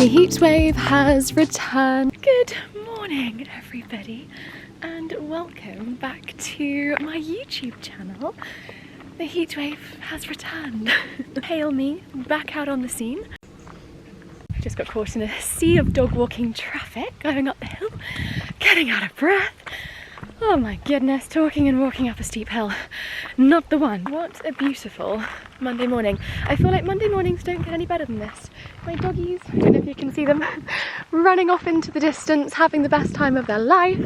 The heatwave has returned. Good morning, everybody, and welcome back to my YouTube channel. The heatwave has returned. Hail me back out on the scene. I just got caught in a sea of dog walking traffic going up the hill, getting out of breath. Oh my goodness, talking and walking up a steep hill. Not the one. What a beautiful Monday morning. I feel like Monday mornings don't get any better than this. My doggies, I don't know if you can see them, running off into the distance, having the best time of their life.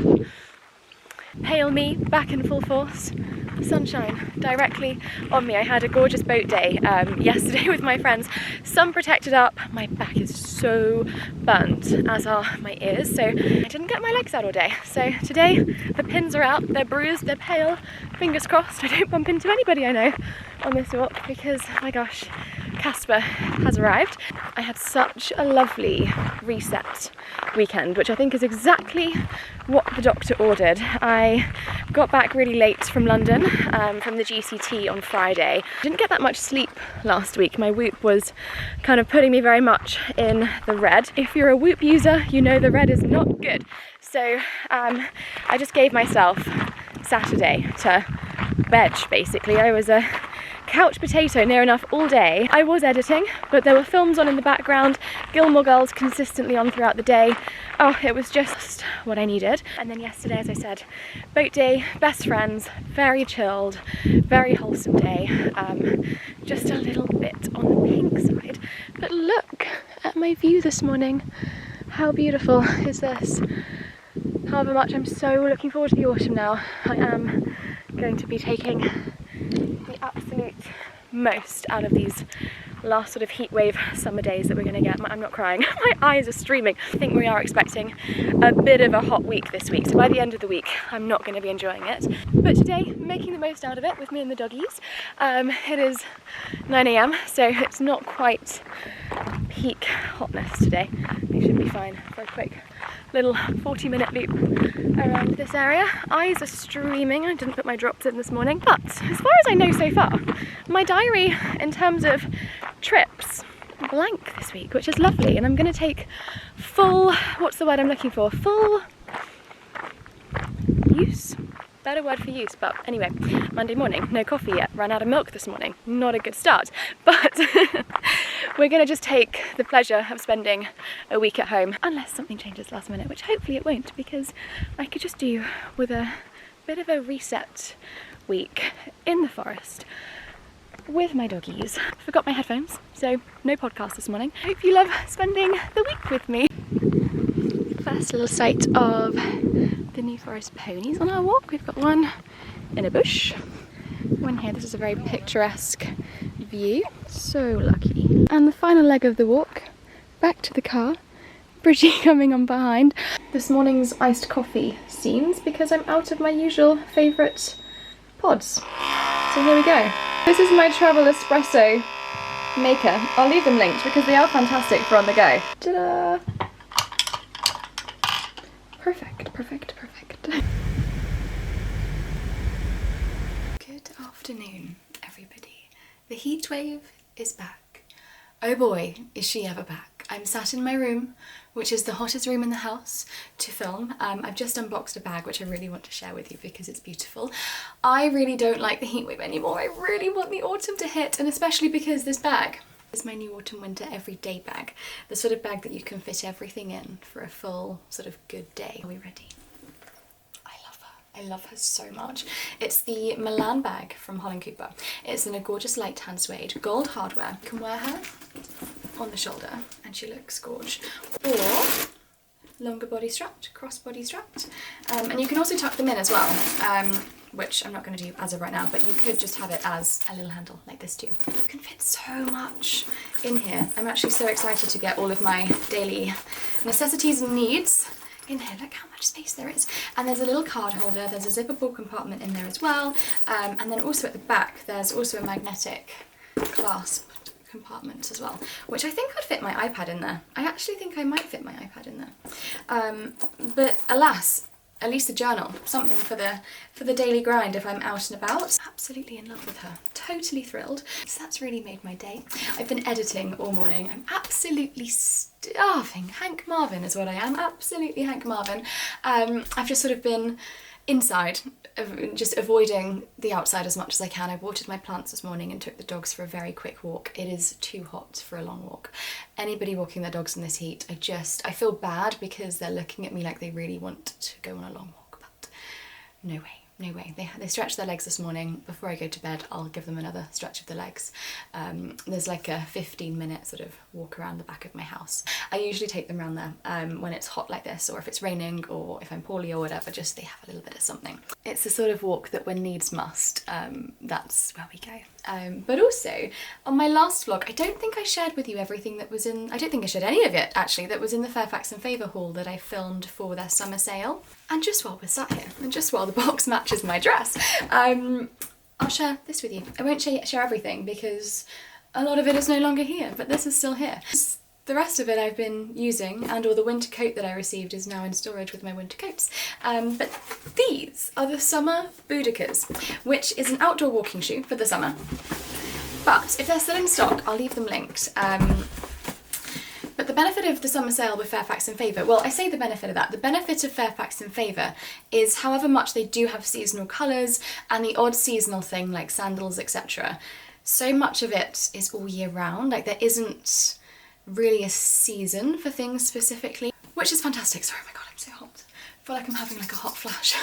Hail me back in full force. Sunshine directly on me. I had a gorgeous boat day yesterday with my friends. Sun protected up. My back is so burnt, as are my ears, so I didn't get my legs out all day. So today the pins are out, they're bruised, they're pale. Fingers crossed I don't bump into anybody I know on this walk because, my gosh, Casper has arrived. I had such a lovely reset weekend, which I think is exactly what the doctor ordered. I got back really late from London, from the GCT on Friday. Didn't get that much sleep last week. My Whoop was kind of putting me very much in the red. If you're a Whoop user, you know the red is not good. So I just gave myself Saturday to veg, basically. I was a couch potato near enough all day. I was editing, but there were films on in the background, Gilmore Girls consistently on throughout the day. Oh, it was just what I needed. And then yesterday, as I said, boat day, best friends, very chilled, very wholesome day. Just a little bit on the pink side. But look at my view this morning. How beautiful is this? However much I'm so looking forward to the autumn now. I am going to be taking the absolute most out of these last sort of heatwave summer days that we're going to get. I'm not crying, my eyes are streaming. I think we are expecting a bit of a hot week this week, so by the end of the week I'm not going to be enjoying it. But today, making the most out of it with me and the doggies. It is 9 AM, so it's not quite peak hotness today. We should be fine for a quick little 40-minute loop around this area. Eyes are streaming. I didn't put my drops in this morning, but as far as I know so far, my diary in terms of trips blank this week, which is lovely, and I'm going to take full, what's the word I'm looking for, full use? Better word for use, but anyway, Monday morning, no coffee yet, ran out of milk this morning, not a good start, but we're going to just take the pleasure of spending a week at home, unless something changes last minute, which hopefully it won't, because I could just do with a bit of a reset week in the forest with my doggies. Forgot my headphones, so no podcast this morning. Hope you love spending the week with me. First little sight of the New Forest ponies on our walk. We've got one in a bush, one here. This is a very picturesque view. So lucky. And the final leg of the walk, back to the car. Bridgie coming on behind. This morning's iced coffee seems because I'm out of my usual favourite pods. So here we go. This is my travel espresso maker. I'll leave them linked because they are fantastic for on the go. Ta-da! Perfect, perfect, perfect. Good afternoon, everybody. The heatwave is back. Oh boy, is she ever back. I'm sat in my room, which is the hottest room in the house, to film. I've just unboxed a bag, which I really want to share with you because it's beautiful. I really don't like the heatwave anymore. I really want the autumn to hit, and especially because this bag is my new autumn winter everyday bag. The sort of bag that you can fit everything in for a full sort of good day. Are we ready? I love her so much. It's the Milan bag from Holland Cooper. It's in a gorgeous light tan suede, gold hardware. You can wear her on the shoulder and she looks gorge. Or longer body strapped, cross body strapped. And you can also tuck them in as well, which I'm not going to do as of right now, but you could just have it as a little handle like this too. You can fit so much in here. I'm actually so excited to get all of my daily necessities and needs in here. Look how much space there is. And there's a little card holder, there's a zippable compartment in there as well, and then also at the back there's also a magnetic clasp compartment as well, which I think I'd fit my iPad in there. I actually think I might fit my iPad in there. But alas, at least a journal, something for the daily grind if I'm out and about. Absolutely in love with her, totally thrilled. So that's really made my day. I've been editing all morning. I'm absolutely starving. Hank Marvin is what I am, absolutely Hank Marvin. I've just sort of been inside, just avoiding the outside as much as I can. I watered my plants this morning and took the dogs for a very quick walk. It is too hot for a long walk. Anybody walking their dogs in this heat, I feel bad because they're looking at me like they really want to go on a long walk, but no way. No way. They stretched their legs this morning. Before I go to bed, I'll give them another stretch of the legs. There's like a 15-minute sort of walk around the back of my house. I usually take them around there when it's hot like this, or if it's raining, or if I'm poorly or whatever, just they have a little bit of something. It's the sort of walk that when needs must, that's where we go. But also, on my last vlog, I don't think I shared with you everything that was in, I don't think I shared any of it actually, that was in the Fairfax and Favor haul that I filmed for their summer sale. And just while we're sat here, and just while the box matches my dress, I'll share this with you. I won't share everything because a lot of it is no longer here, but this is still here. The rest of it I've been using, and all the winter coat that I received is now in storage with my winter coats. But these are the summer Boudikas, which is an outdoor walking shoe for the summer. But if they're still in stock, I'll leave them linked. But the benefit of the summer sale with Fairfax and Favor, well, I say the benefit of that. The benefit of Fairfax and Favor is however much they do have seasonal colours and the odd seasonal thing like sandals, etc. So much of it is all year round. Like there isn't really a season for things specifically, which is fantastic. Sorry, oh my god, I'm so hot. I feel like I'm having like a hot flash.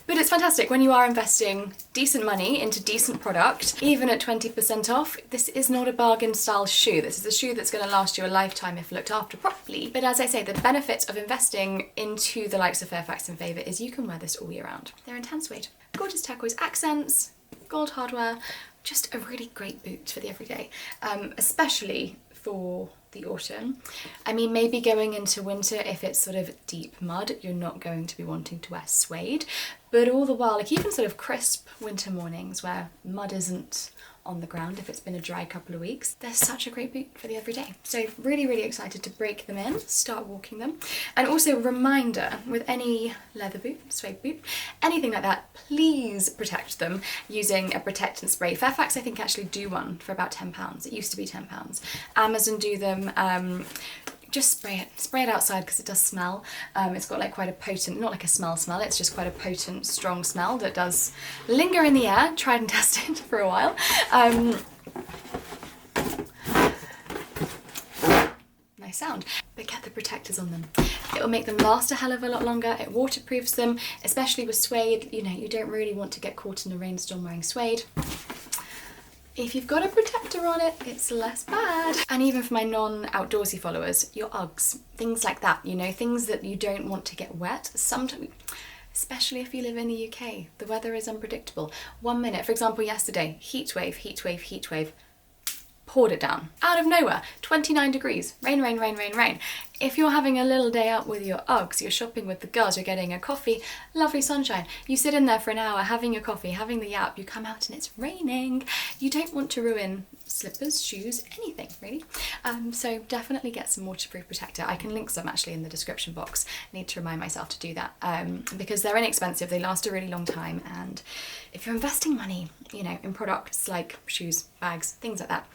But it's fantastic when you are investing decent money into decent product, even at 20% off. This is not a bargain style shoe. This is a shoe that's going to last you a lifetime if looked after properly. But as I say, the benefit of investing into the likes of Fairfax and Favor is you can wear this all year round. They're in tan suede. Gorgeous turquoise accents, gold hardware, just a really great boot for the everyday, especially for the autumn. I mean, maybe going into winter, if it's sort of deep mud, you're not going to be wanting to wear suede, but all the while, like even sort of crisp winter mornings where mud isn't on the ground, if it's been a dry couple of weeks, they're such a great boot for the everyday. So really, really excited to break them in, start walking them. And also reminder, with any leather boot, suede boot, anything like that, please protect them using a protectant spray. Fairfax I think actually do one for about £10. It used to be £10. Amazon do them. Just spray it outside because it does smell. It's got like quite a potent, not like a smell, it's just quite a potent, strong smell that does linger in the air. Tried and tested for a while. Nice sound. But get the protectors on them. It will make them last a hell of a lot longer. It waterproofs them, especially with suede. You know, you don't really want to get caught in a rainstorm wearing suede. If you've got a protector on it, it's less bad. And even for my non-outdoorsy followers, your Uggs, things like that, you know, things that you don't want to get wet. Sometimes, especially if you live in the UK, the weather is unpredictable. 1 minute, for example, yesterday, heat wave, poured it down. Out of nowhere, 29 degrees, rain, rain, rain, rain, rain. If you're having a little day out with your Uggs, you're shopping with the girls, you're getting a coffee, lovely sunshine. You sit in there for an hour having your coffee, having the yap, you come out and it's raining. You don't want to ruin slippers, shoes, anything really. So definitely get some waterproof protector. I can link some actually in the description box. I need to remind myself to do that because they're inexpensive, they last a really long time, and if you're investing money, you know, in products like shoes, bags, things like that,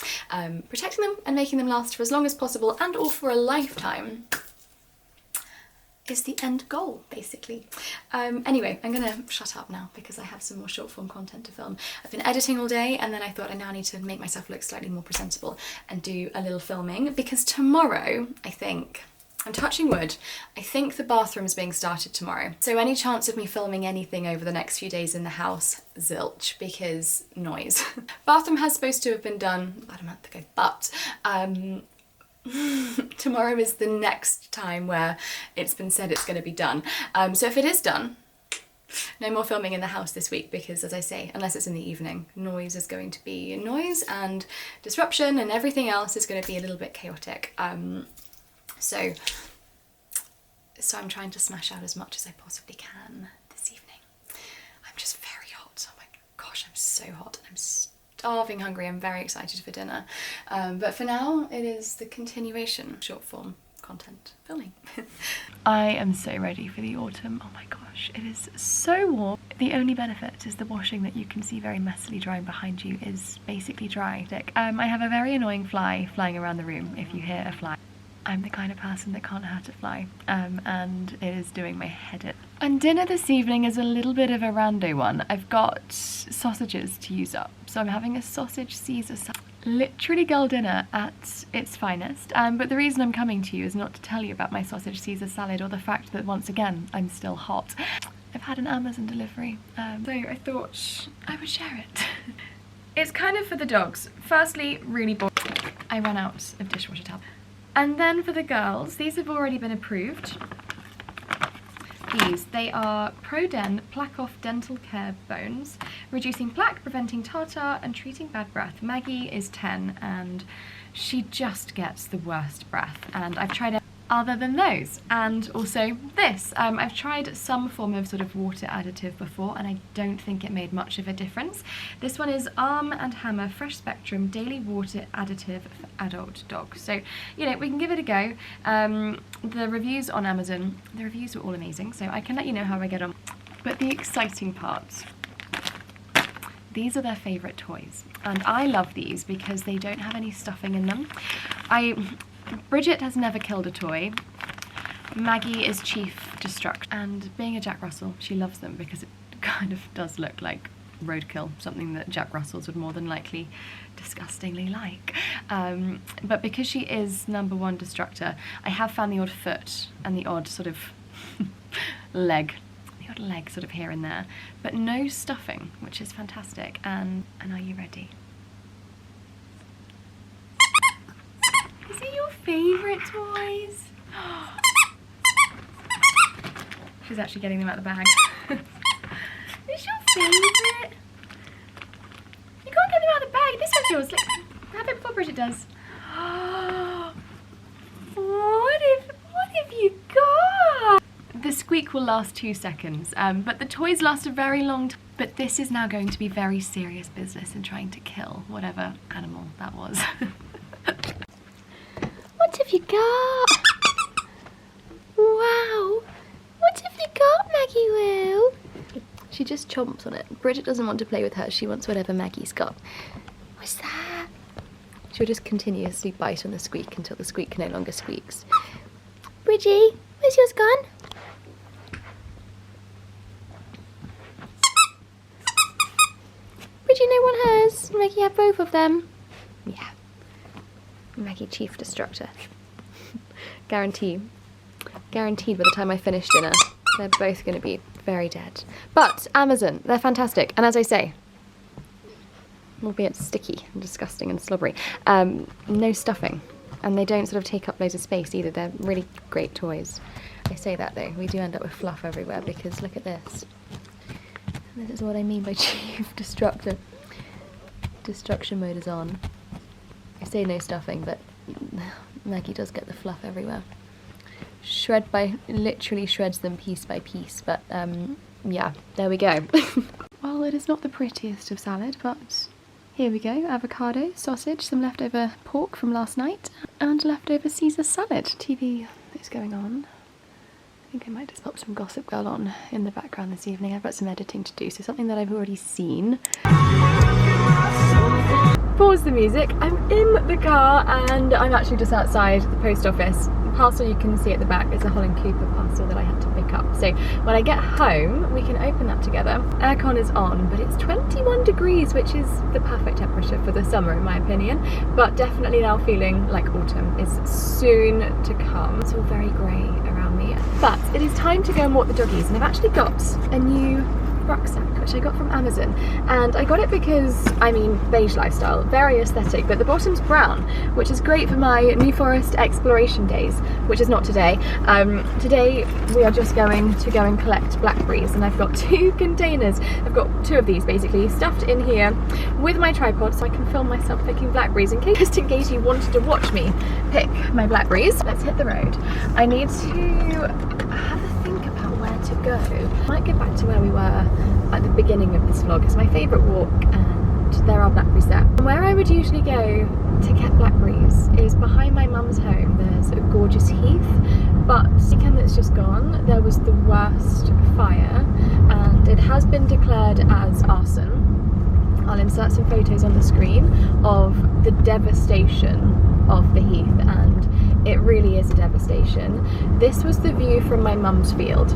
protecting them and making them last for as long as possible and all for a lifetime is the end goal, basically. Anyway, I'm gonna shut up now because I have some more short form content to film. I've been editing all day and then I thought I now need to make myself look slightly more presentable and do a little filming because tomorrow, I think, I'm touching wood, I think the bathroom is being started tomorrow. So any chance of me filming anything over the next few days in the house, zilch, because noise. Bathroom has supposed to have been done about a month ago, but tomorrow is the next time where it's been said it's going to be done. So if it is done, no more filming in the house this week because, as I say, unless it's in the evening, noise is going to be noise and disruption and everything else is going to be a little bit chaotic. So I'm trying to smash out as much as I possibly can this evening. I'm just very hot. Oh my gosh, I'm so hot. I'm starving hungry. I'm very excited for dinner. But for now, it is the continuation short form content filming. I am so ready for the autumn. Oh my gosh, it is so warm. The only benefit is the washing that you can see very messily drying behind you is basically dry. I have a very annoying fly flying around the room. If you hear a fly, I'm the kind of person that can't hurt a fly, and it is doing my head in. And dinner this evening is a little bit of a rando one. I've got sausages to use up, so I'm having a sausage Caesar salad. Literally girl dinner at its finest, but the reason I'm coming to you is not to tell you about my sausage Caesar salad or the fact that once again I'm still hot. I've had an Amazon delivery, so I thought I would share it. It's kind of for the dogs. Firstly, really boring. I ran out of dishwasher towel. And then for the girls, these have already been approved. They are Pro-Den Plaque Off Dental Care Bones, reducing plaque, preventing tartar and treating bad breath. Maggie is 10 and she just gets the worst breath, and I've tried it other than those, and also this. I've tried some form of sort of water additive before and I don't think it made much of a difference. This one is Arm & Hammer Fresh Spectrum Daily Water Additive for Adult Dogs. So, you know, we can give it a go. The reviews on Amazon, the reviews were all amazing, so I can let you know how I get on. But the exciting part, these are their favourite toys, and I love these because they don't have any stuffing in them. Bridget has never killed a toy. Maggie is chief destruct, and being a Jack Russell, she loves them because it kind of does look like roadkill, something that Jack Russells would more than likely disgustingly like. But because she is #1 destructor, I have found the odd foot and the odd sort of leg sort of here and there, but no stuffing, which is fantastic. And are you ready? Is it your favourite toys? She's actually getting them out of the bag. It's your favourite? You can't get them out of the bag. This one's yours. Look, have it before Bridget does. What have you got? The squeak will last 2 seconds, but the toys last a very long time. But this is now going to be very serious business in trying to kill whatever animal that was. What have you got? Wow! What have you got, Maggie Woo? She just chomps on it. Bridget doesn't want to play with her, she wants whatever Maggie's got. What's that? She'll just continuously bite on the squeak until the squeak no longer squeaks. Bridgie, where's yours gone? Bridgie, no one has. Maggie had both of them. Yeah. Maggie chief destructor. Guaranteed by the time I finish dinner, they're both going to be very dead. But Amazon, they're fantastic. And as I say, albeit sticky and disgusting and slobbery, no stuffing. And they don't sort of take up loads of space either. They're really great toys. I say that though, we do end up with fluff everywhere because look at this. This is what I mean by chief destructor. Destruction mode is on. I say no stuffing, but Maggie does get the fluff everywhere. Literally shreds them piece by piece, but yeah, there we go. Well, it is not the prettiest of salad, but here we go. Avocado, sausage, some leftover pork from last night, and leftover Caesar salad. TV is going on. I think I might just pop some Gossip Girl on in the background this evening. I've got some editing to do, so something that I've already seen. Pause the music. I'm in the car and I'm actually just outside the post office. The parcel you can see at the back is a Holland Cooper parcel that I had to pick up. So when I get home, we can open that together. Aircon is on, but it's 21 degrees, which is the perfect temperature for the summer in my opinion. But definitely now feeling like autumn is soon to come. It's all very grey around me. But it is time to go and walk the doggies, and I've actually got a new rucksack which I got from Amazon, and I got it because, I mean, beige lifestyle, very aesthetic, but the bottom's brown, which is great for my New Forest exploration days, which is not today. Today we are just going to go and collect blackberries, and I've got 2 containers. I've got 2 of these basically stuffed in here with my tripod so I can film myself picking blackberries just in case you wanted to watch me pick my blackberries. Let's hit the road. I need to have a think about where to go. I might get back to where we were at the beginning of this vlog. It's my favourite walk, and there are blackberries there. Where I would usually go to get blackberries is behind my mum's home. There's a gorgeous heath, but the weekend that's just gone, there was the worst fire, and it has been declared as arson. I'll insert some photos on the screen of the devastation of the heath, and it really is a devastation. This was the view from my mum's field,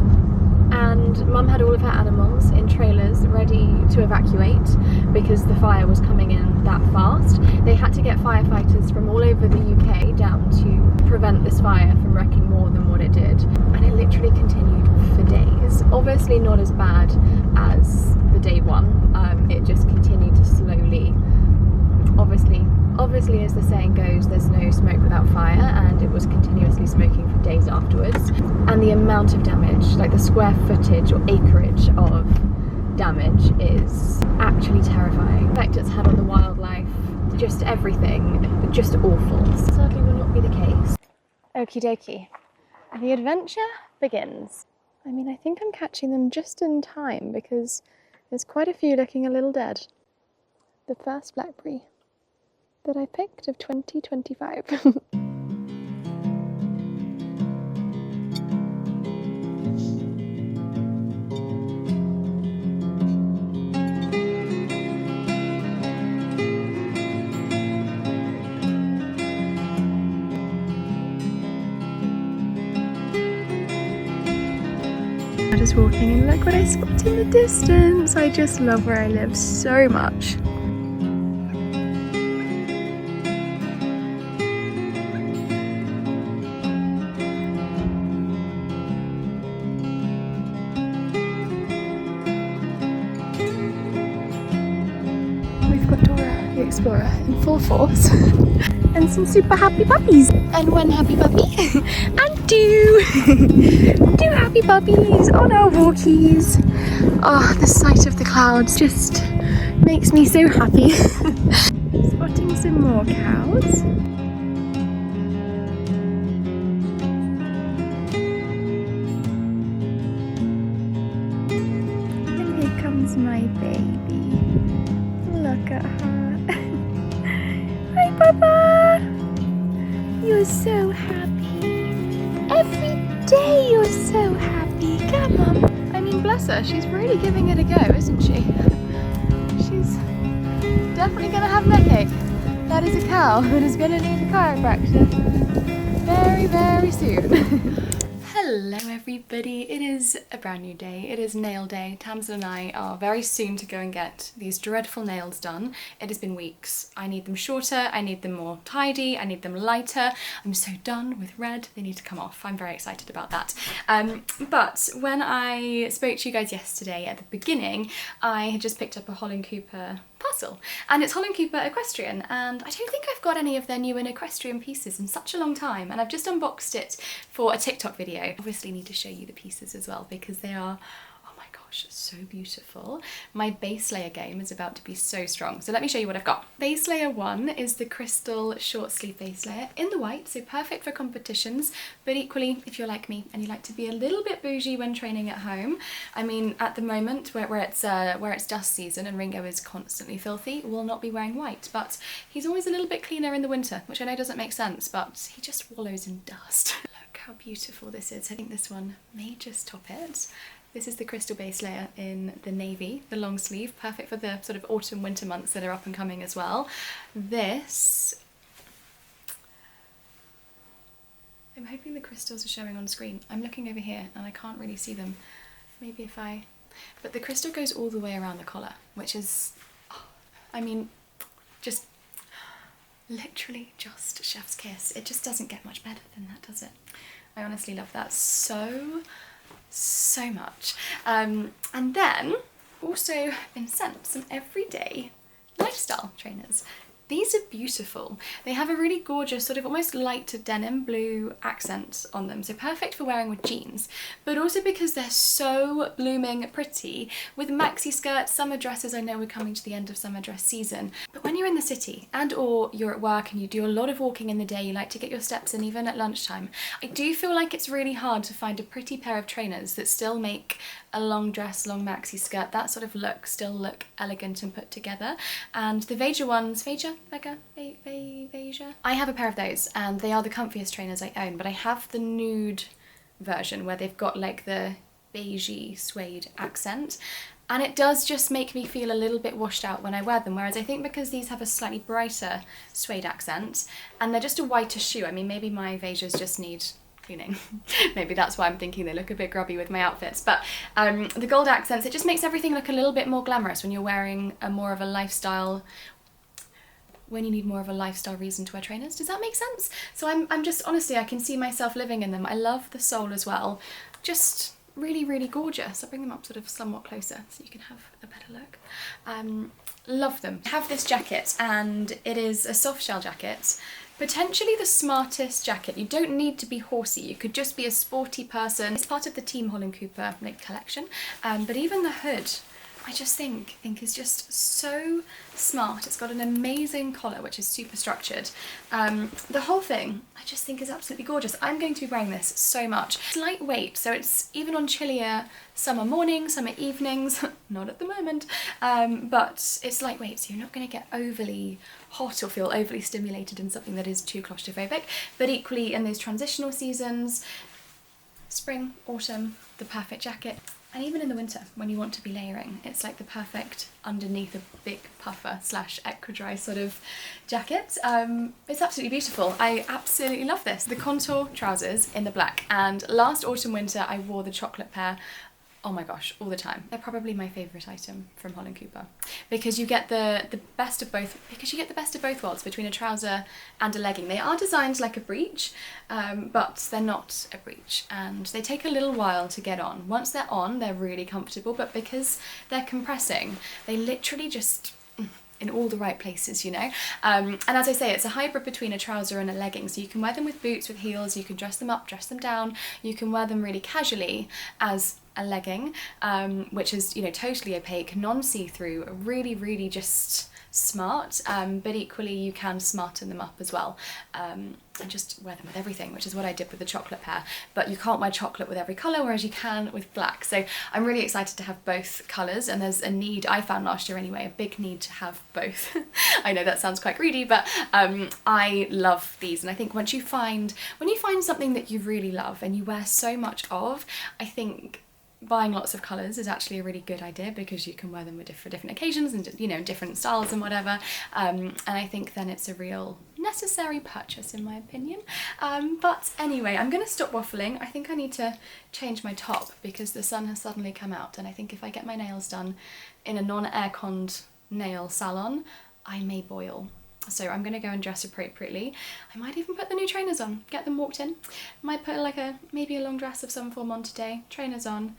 and mum had all of her animals in trailers ready to evacuate because the fire was coming in that fast. They had to get firefighters from all over the UK down to prevent this fire from wrecking more than what it did, and it literally continued for days. Obviously not as bad as the day one. It just continued to slowly, obviously as the saying goes, there's no smoke without fire, and it was continuously smoking for days afterwards. And the amount of damage, like the square footage or acreage of damage, is actually terrifying. The effect it's had on the wildlife, just everything, just awful. Sadly will not be the case. Okie dokie, the adventure begins. I mean, I think I'm catching them just in time because there's quite a few looking a little dead. The first blackberry that I picked of 2025. I'm just walking and look what I spot in the distance. I just love where I live so much. We've got Dora the Explorer in full force and some super happy puppies. And one happy puppy and two happy puppies on our walkies. Oh, the sight of the clouds just makes me so happy. Spotting some more cows. And here comes my baby. Look at her. Hi, Papa. You're so happy. Every day you're so happy. Come on. I mean, bless her. She's really giving it a go, isn't she? She's definitely going to have neck. That is a cow that is going to need a chiropractor very, very soon. Hello everybody, it is a brand new day. It is nail day. Tamsin and I are very soon to go and get these dreadful nails done. It has been weeks. I need them shorter, I need them more tidy, I need them lighter. I'm so done with red, they need to come off. I'm very excited about that. But when I spoke to you guys yesterday at the beginning, I had just picked up a Holland Cooper parcel, and it's Holland Cooper Equestrian, and I don't think I've got any of their new in equestrian pieces in such a long time, and I've just unboxed it for a TikTok video. Obviously need to show you the pieces as well because they are, oh my gosh, so beautiful. My base layer game is about to be so strong, so let me show you what I've got. Base layer 1 is the crystal short sleeve base layer in the white, so perfect for competitions, but equally if you're like me and you like to be a little bit bougie when training at home. I mean, at the moment where it's dust season and Ringo is constantly filthy, we'll not be wearing white, but he's always a little bit cleaner in the winter, which I know doesn't make sense, but he just wallows in dust. Look how beautiful this is. I think this one may just top it. This is the crystal base layer in the navy, the long sleeve, perfect for the sort of autumn winter months that are up and coming as well. This, I'm hoping the crystals are showing on screen. I'm looking over here and I can't really see them. Maybe if but the crystal goes all the way around the collar, which is, I mean, just literally just chef's kiss. It just doesn't get much better than that, does it? I honestly love that so much. And then also been sent some everyday lifestyle trainers. These are beautiful. They have a really gorgeous sort of almost light denim blue accent on them, so perfect for wearing with jeans, but also because they're so blooming pretty with maxi skirts, summer dresses. I know we're coming to the end of summer dress season, but when you're in the city and or you're at work and you do a lot of walking in the day, you like to get your steps in even at lunchtime, I do feel like it's really hard to find a pretty pair of trainers that still make a long dress, long maxi skirt, that sort of look, still look elegant and put together. And the Veja ones, Veja? I have a pair of those and they are the comfiest trainers I own, but I have the nude version where they've got like the beigey suede accent, and it does just make me feel a little bit washed out when I wear them, whereas I think because these have a slightly brighter suede accent and they're just a whiter shoe, I mean maybe my Vejas just need cleaning. Maybe that's why I'm thinking they look a bit grubby with my outfits, but the gold accents, it just makes everything look a little bit more glamorous when you're wearing a more of a lifestyle, when you need more of a lifestyle reason to wear trainers. Does that make sense? So I'm just, honestly, I can see myself living in them. I love the sole as well. Just really, really gorgeous. I'll bring them up sort of somewhat closer so you can have a better look. Love them. I have this jacket and it is a soft shell jacket. Potentially the smartest jacket. You don't need to be horsey, you could just be a sporty person. It's part of the Team Holland Cooper collection, but even the hood, I just think is just so smart. It's got an amazing collar which is super structured. The whole thing I just think is absolutely gorgeous. I'm going to be wearing this so much. It's lightweight, so it's even on chillier summer mornings, summer evenings, not at the moment, but it's lightweight, so you're not going to get overly hot or feel overly stimulated in something that is too claustrophobic, but equally in those transitional seasons, spring, autumn, the perfect jacket. And even in the winter, when you want to be layering, it's like the perfect underneath a big puffer / equidry sort of jacket. It's absolutely beautiful. I absolutely love this. The contour trousers in the black, and last autumn winter I wore the chocolate pair. Oh my gosh, all the time. They're probably my favourite item from Holland Cooper because you get the best of both worlds between a trouser and a legging. They are designed like a breech, but they're not a breech, and they take a little while to get on. Once they're on, they're really comfortable, but because they're compressing, they literally just in all the right places, you know. And as I say, it's a hybrid between a trouser and a legging, so you can wear them with boots, with heels, you can dress them up, dress them down, you can wear them really casually as a legging, which is, you know, totally opaque, non-see-through, really, really just smart, but equally you can smarten them up as well, and just wear them with everything, which is what I did with the chocolate pair. But you can't wear chocolate with every colour, whereas you can with black. So I'm really excited to have both colours, and there's a need, I found last year anyway, a big need to have both. I know that sounds quite greedy, but I love these, and I think when you find something that you really love and you wear so much of, I think buying lots of colours is actually a really good idea because you can wear them with different occasions and, you know, different styles and whatever, and I think then it's a real necessary purchase in my opinion. But anyway, I'm going to stop waffling. I think I need to change my top because the sun has suddenly come out, and I think if I get my nails done in a non-airconned nail salon, I may boil. So I'm going to go and dress appropriately. I might even put the new trainers on, get them walked in. Might put like maybe a long dress of some form on today, trainers on.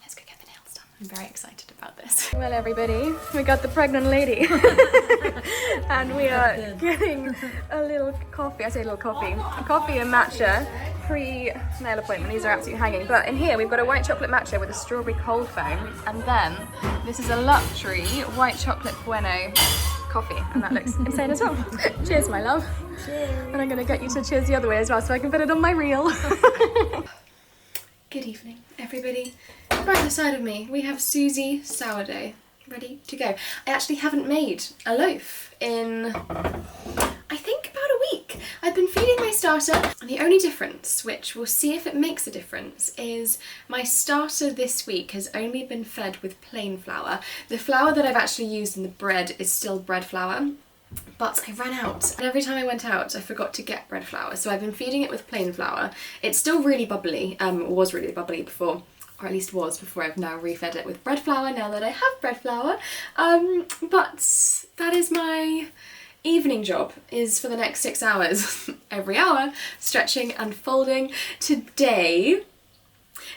Let's go get the nails done. I'm very excited about this. Well everybody, we got the pregnant lady. And we are getting a little coffee, I say a little coffee, a coffee and matcha pre-nail appointment. These are absolutely hanging. But in here we've got a white chocolate matcha with a strawberry cold foam, and then this is a luxury white chocolate bueno coffee, and that looks insane as well. Cheers, my love. Cheers. And I'm going to get you to cheers the other way as well so I can put it on my reel. Good evening, everybody. Right beside of me, we have Susie sourdough ready to go. I actually haven't made a loaf in, I think, about a week. I've been feeding my starter, and the only difference, which we'll see if it makes a difference, is my starter this week has only been fed with plain flour. The flour that I've actually used in the bread is still bread flour, but I ran out, and every time I went out I forgot to get bread flour, so I've been feeding it with plain flour. It's still really bubbly, was really bubbly before, or at least was before. I've now refed it with bread flour now that I have bread flour, but that is my evening job, is for the next 6 hours, every hour, stretching and folding. Today,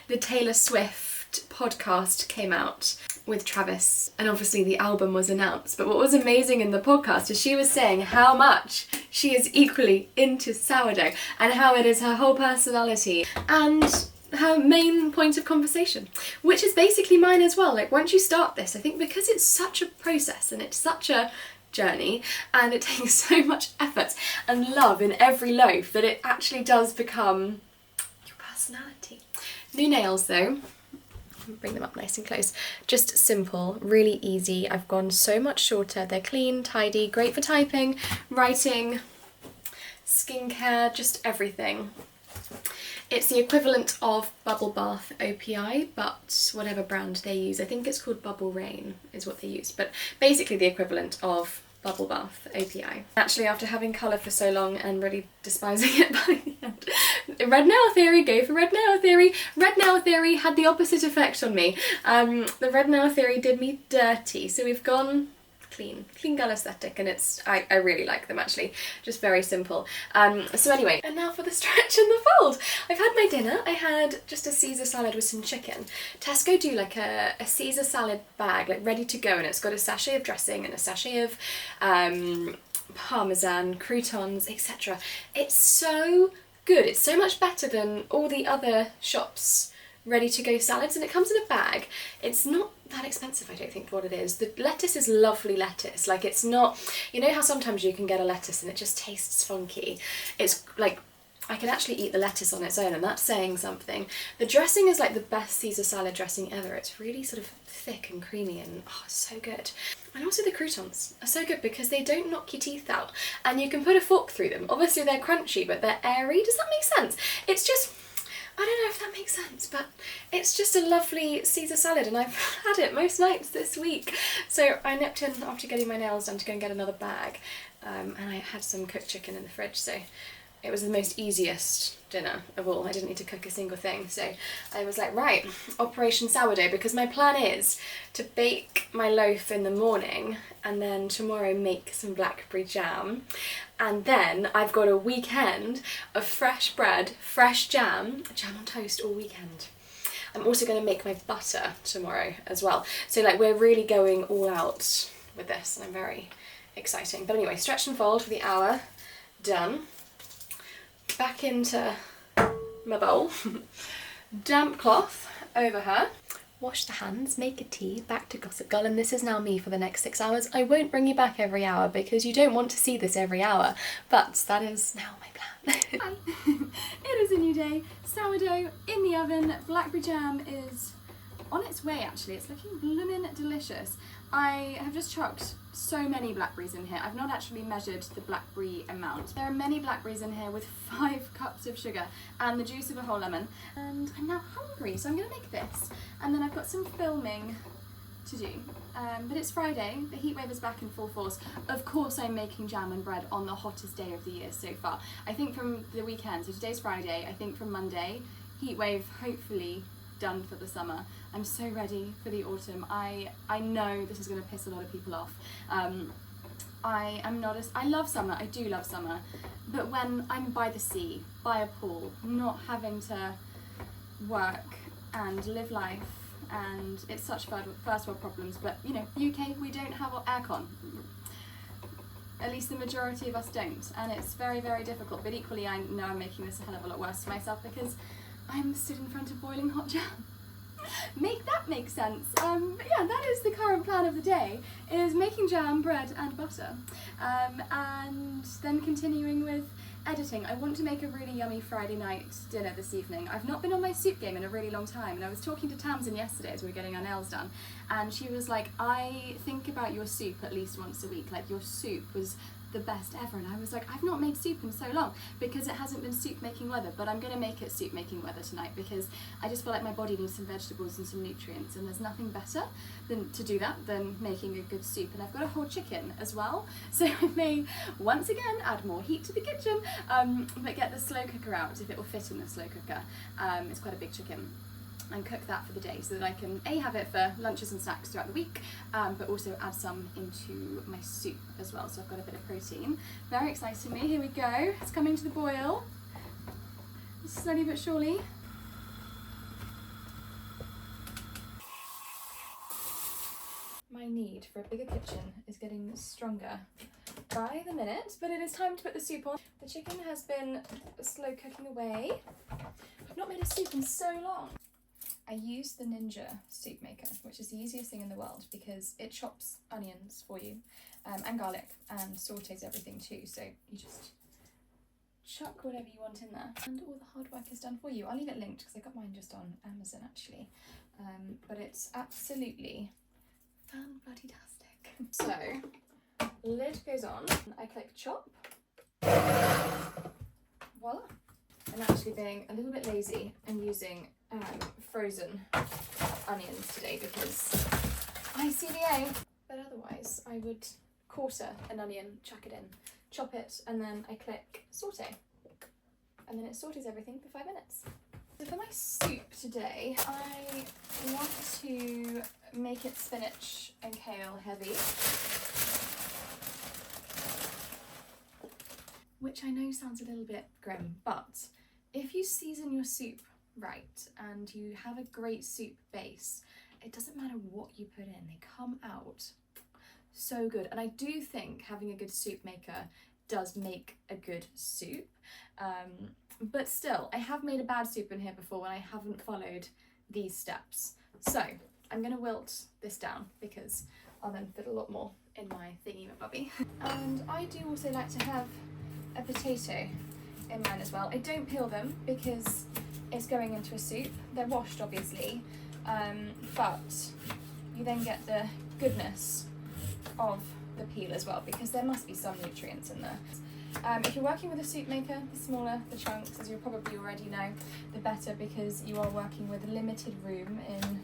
the Taylor Swift podcast came out, with Travis, and obviously the album was announced, but what was amazing in the podcast is she was saying how much she is equally into sourdough and how it is her whole personality and her main point of conversation, which is basically mine as well. Like, once you start this, I think because it's such a process and it's such a journey and it takes so much effort and love in every loaf, that it actually does become your personality. New nails though, bring them up nice and close, just simple, really easy. I've gone so much shorter. They're clean, tidy, great for typing, writing, skincare, just everything. It's the equivalent of Bubble Bath OPI, but whatever brand they use. I think it's called Bubble Rain is what they use, but basically the equivalent of Bubble Bath OPI. Actually, after having colour for so long and really despising it by the end, red nail theory, go for red nail theory. Red nail theory had the opposite effect on me. The red nail theory did me dirty, so we've gone clean girl aesthetic, and it's I really like them actually, just very simple. So anyway, and now for the stretch and the fold. I've had my dinner. I had just a Caesar salad with some chicken. Tesco do like a Caesar salad bag, like ready to go, and it's got a sachet of dressing and a sachet of parmesan, croutons, etc. It's so good. It's so much better than all the other shops ready to go salads, and it comes in a bag. It's not that expensive, I don't think, for what it is. The lettuce is lovely lettuce. Like, it's not, you know how sometimes you can get a lettuce and it just tastes funky. It's like, I can actually eat the lettuce on its own, and that's saying something. The dressing is like the best Caesar salad dressing ever. It's really sort of thick and creamy and it's so good. And also the croutons are so good because they don't knock your teeth out, and you can put a fork through them. Obviously they're crunchy, but they're airy. Does that make sense? It's just, I don't know if that makes sense, but it's just a lovely Caesar salad, and I've had it most nights this week. So I nipped in after getting my nails done to go and get another bag, and I had some cooked chicken in the fridge, so it was the most easiest dinner of all. I didn't need to cook a single thing, so I was like, right, Operation Sourdough, because my plan is to bake my loaf in the morning and then tomorrow make some blackberry jam, and then I've got a weekend of fresh bread, fresh jam on toast all weekend. I'm also going to make my butter tomorrow as well, so like we're really going all out with this, and I'm very exciting. But anyway, stretch and fold for the hour, done. Back into my bowl, damp cloth over her, wash the hands, make a tea, back to Gossip Girl, and this is now me for the next 6 hours. I won't bring you back every hour because you don't want to see this every hour, but that is now my plan. Hi. It is a new day, sourdough in the oven, blackberry jam is on its way actually, it's looking bloomin' delicious. I have just chucked so many blackberries in here. I've not actually measured the blackberry amount. There are many blackberries in here with 5 cups of sugar and the juice of a whole lemon. And I'm now hungry, so I'm gonna make this. And then I've got some filming to do. But it's Friday, the heat wave is back in full force. Of course I'm making jam and bread on the hottest day of the year so far. I think from the weekend, so today's Friday, I think from Monday, heat wave hopefully done for the summer. I'm so ready for the autumn. I know this is going to piss a lot of people off. I love summer, I do love summer, but when I'm by the sea, by a pool, not having to work and live life, and it's such first world problems, but you know, UK, we don't have aircon. At least the majority of us don't, and it's very, very difficult, but equally I know I'm making this a hell of a lot worse for myself because I'm stood in front of boiling hot jam. Make that make sense. But yeah, that is the current plan of the day, is making jam, bread and butter, and then continuing with editing. I want to make a really yummy Friday night dinner this evening. I've not been on my soup game in a really long time, and I was talking to Tamsin yesterday as we were getting our nails done, and she was like, I think about your soup at least once a week, like your soup was the best ever. And I was like, I've not made soup in so long because it hasn't been soup making weather, but I'm gonna make it soup making weather tonight because I just feel like my body needs some vegetables and some nutrients, and there's nothing better than to do that than making a good soup. And I've got a whole chicken as well, so I may once again add more heat to the kitchen, but get the slow cooker out if it will fit in the slow cooker. It's quite a big chicken, and cook that for the day so that I can have it for lunches and snacks throughout the week, but also add some into my soup as well, so I've got a bit of protein. Very excitingly, here we go, it's coming to the boil, slowly but surely. need for a bigger kitchen is getting stronger by the minute, but it is time to put the soup on. The chicken has been slow cooking away. I've not made a soup in so long. I use the Ninja soup maker, which is the easiest thing in the world because it chops onions for you and garlic and sautés everything too. So you just chuck whatever you want in there and all the hard work is done for you. I'll leave it linked because I got mine just on Amazon actually, but it's absolutely fan-bloody-tastic. So lid goes on, I click chop, voila. I'm actually being a little bit lazy and using frozen onions today because ICDA, but otherwise I would quarter an onion, chuck it in, chop it, and then I click saute, and then it sautés everything for 5 minutes. So for my soup today, I want to make it spinach and kale heavy, which I know sounds a little bit grim, but if you season your soup right and you have a great soup base, it doesn't matter what you put in, they come out so good. And I do think having a good soup maker does make a good soup, but still, I have made a bad soup in here before when I haven't followed these steps. So I'm gonna wilt this down because I'll then fit a lot more in my thingy-mabobby. And I do also like to have a potato in mine as well. I don't peel them because it's going into a soup. They're washed obviously, but you then get the goodness of the peel as well because there must be some nutrients in there. If you're working with a soup maker, the smaller the chunks, as you probably already know, the better because you are working with limited room in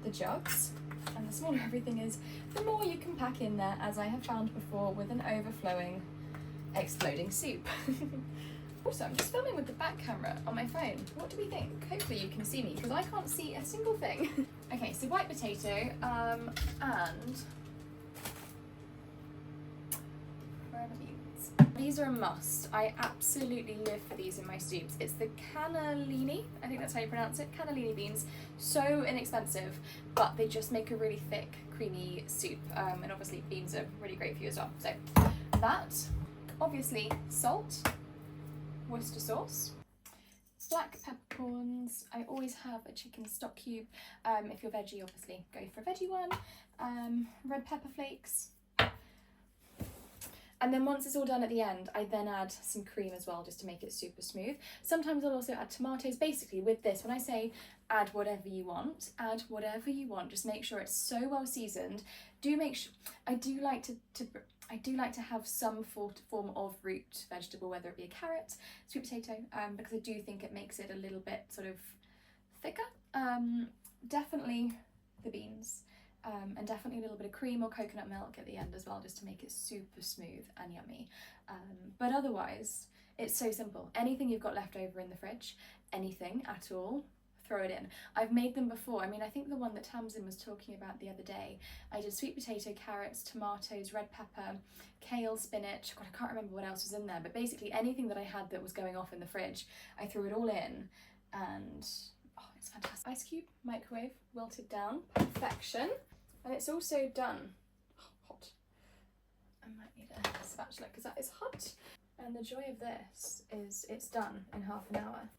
the jugs. And the smaller everything is, the more you can pack in there, as I have found before with an overflowing, exploding soup. Also, I'm just filming with the back camera on my phone. What do we think? Hopefully you can see me because I can't see a single thing. Okay, so white potato, and where are the beans? These are a must. I absolutely live for these in my soups. It's the cannellini, I think that's how you pronounce it, cannellini beans. So inexpensive, but they just make a really thick, creamy soup. And obviously beans are really great for you as well. So that, obviously salt, Worcester sauce, black peppercorns. I always have a chicken stock cube. If you're veggie, obviously go for a veggie one. Red pepper flakes. And then once it's all done at the end, I then add some cream as well, just to make it super smooth. Sometimes I'll also add tomatoes. Basically with this, when I say add whatever you want, just make sure it's so well seasoned. Do make sure, I do like to have some form of root vegetable, whether it be a carrot, sweet potato, because I do think it makes it a little bit sort of thicker. Definitely the beans. And definitely a little bit of cream or coconut milk at the end as well, just to make it super smooth and yummy. But otherwise, it's so simple. Anything you've got left over in the fridge, anything at all, throw it in. I've made them before. I mean, I think the one that Tamsin was talking about the other day, I did sweet potato, carrots, tomatoes, red pepper, kale, spinach. God, I can't remember what else was in there, but basically anything that I had that was going off in the fridge, I threw it all in, and oh, it's fantastic. Ice cube, microwave, wilted down, perfection. And it's also done. Oh, hot. I might need a spatula because that is hot. And the joy of this is it's done in half an hour.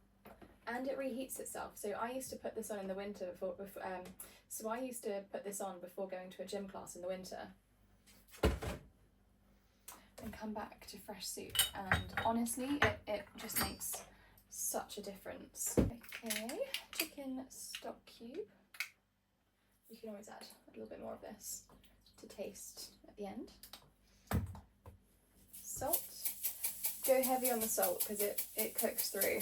And it reheats itself. So I used to put this on in the winter before I used to put this on before going to a gym class in the winter. And come back to fresh soup. And honestly, it just makes such a difference. Okay, chicken stock cube. You can always add a little bit more of this to taste at the end. Salt. Go heavy on the salt because it cooks through.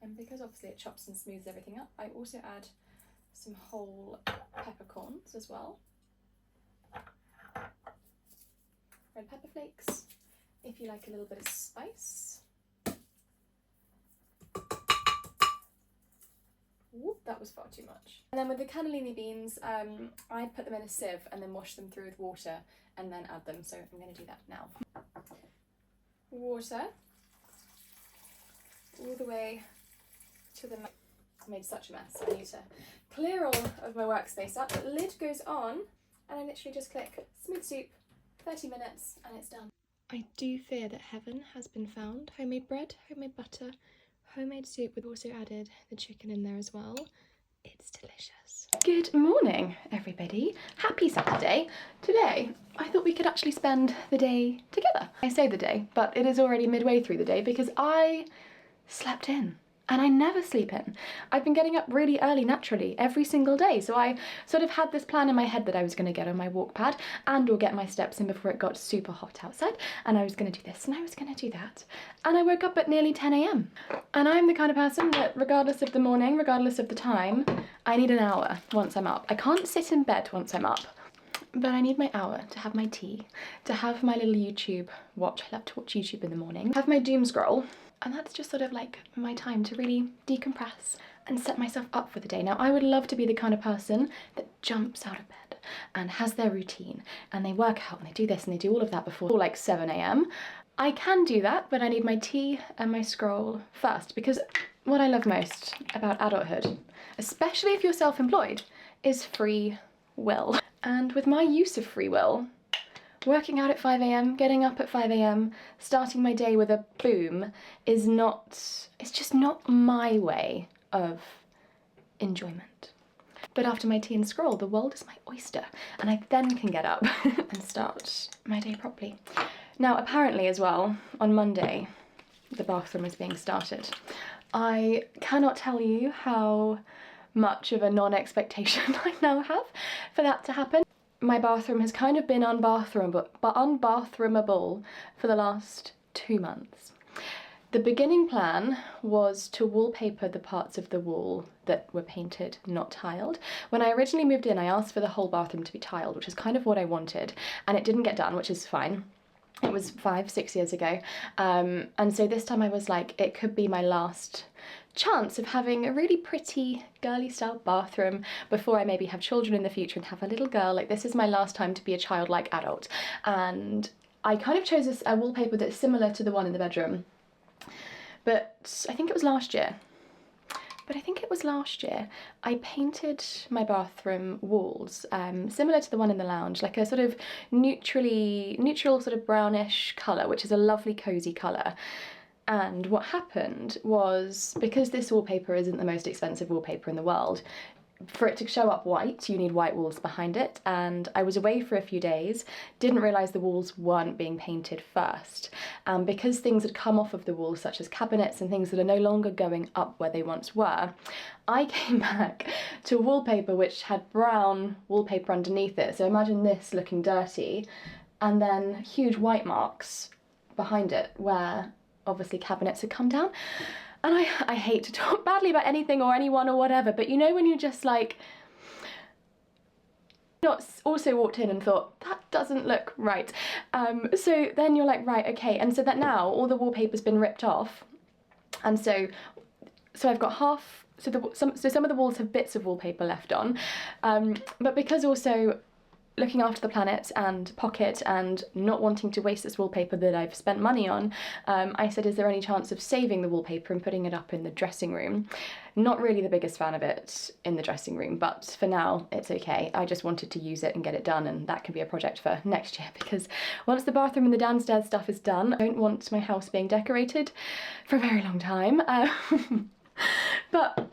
And because obviously it chops and smooths everything up, I also add some whole peppercorns as well. Red pepper flakes, if you like a little bit of spice. Whoop, that was far too much. And then with the cannellini beans, I put them in a sieve and then wash them through with water and then add them. So I'm going to do that now. Water all the way to the I made such a mess. I need to clear all of my workspace up. The lid goes on and I literally just click smooth soup, 30 minutes, and it's done. I do fear that heaven has been found. Homemade bread, homemade butter, homemade soup. We've also added the chicken in there as well. It's delicious. Good morning, everybody. Happy Saturday. Today, I thought we could actually spend the day together. I say the day, but it is already midway through the day because I slept in. And I never sleep in. I've been getting up really early naturally every single day. So I sort of had this plan in my head that I was gonna get on my walk pad and or get my steps in before it got super hot outside. And I was gonna do this and I was gonna do that. And I woke up at nearly 10 a.m. And I'm the kind of person that regardless of the morning, regardless of the time, I need an hour once I'm up. I can't sit in bed once I'm up. But I need my hour to have my tea, to have my little YouTube watch. I love to watch YouTube in the morning. Have my doom scroll. And that's just sort of like my time to really decompress and set myself up for the day. Now, I would love to be the kind of person that jumps out of bed and has their routine and they work out and they do this and they do all of that before like 7 a.m. I can do that, but I need my tea and my scroll first because what I love most about adulthood, especially if you're self-employed, is free will. And with my use of free will, working out at 5 a.m, getting up at 5 a.m, starting my day with a boom is not, it's just not my way of enjoyment. But after my tea and scroll, the world is my oyster, and I then can get up and start my day properly. Now, apparently as well, on Monday, the bathroom is being started. I cannot tell you how much of a non-expectation I now have for that to happen. My bathroom has kind of been unbathroomable for the last 2 months. The beginning plan was to wallpaper the parts of the wall that were painted, not tiled. When I originally moved in, I asked for the whole bathroom to be tiled, which is kind of what I wanted, and it didn't get done, which is fine. It was 5-6 years ago, and so this time I was like, it could be my last chance of having a really pretty girly style bathroom before I maybe have children in the future and have a little girl. Like, this is my last time to be a childlike adult, and I kind of chose a wallpaper that's similar to the one in the bedroom, but I think it was last year. I painted my bathroom walls similar to the one in the lounge, like a sort of neutral sort of brownish colour, which is a lovely cozy colour. And what happened was, because this wallpaper isn't the most expensive wallpaper in the world, for it to show up white, you need white walls behind it, and I was away for a few days, didn't realise the walls weren't being painted first. And because things had come off of the walls, such as cabinets and things that are no longer going up where they once were, I came back to wallpaper which had brown wallpaper underneath it. So imagine this looking dirty, and then huge white marks behind it where obviously cabinets had come down. And I hate to talk badly about anything or anyone or whatever, but you know when you're just like, not also walked in and thought, that doesn't look right. So then you're like, right, okay. And so that now all the wallpaper's been ripped off. And so I've got half, so some of the walls have bits of wallpaper left on. But because also looking after the planet and pocket and not wanting to waste this wallpaper that I've spent money on, I said, is there any chance of saving the wallpaper and putting it up in the dressing room? Not really the biggest fan of it in the dressing room, but for now it's okay. I just wanted to use it and get it done, and that can be a project for next year, because once the bathroom and the downstairs stuff is done, I don't want my house being decorated for a very long time. But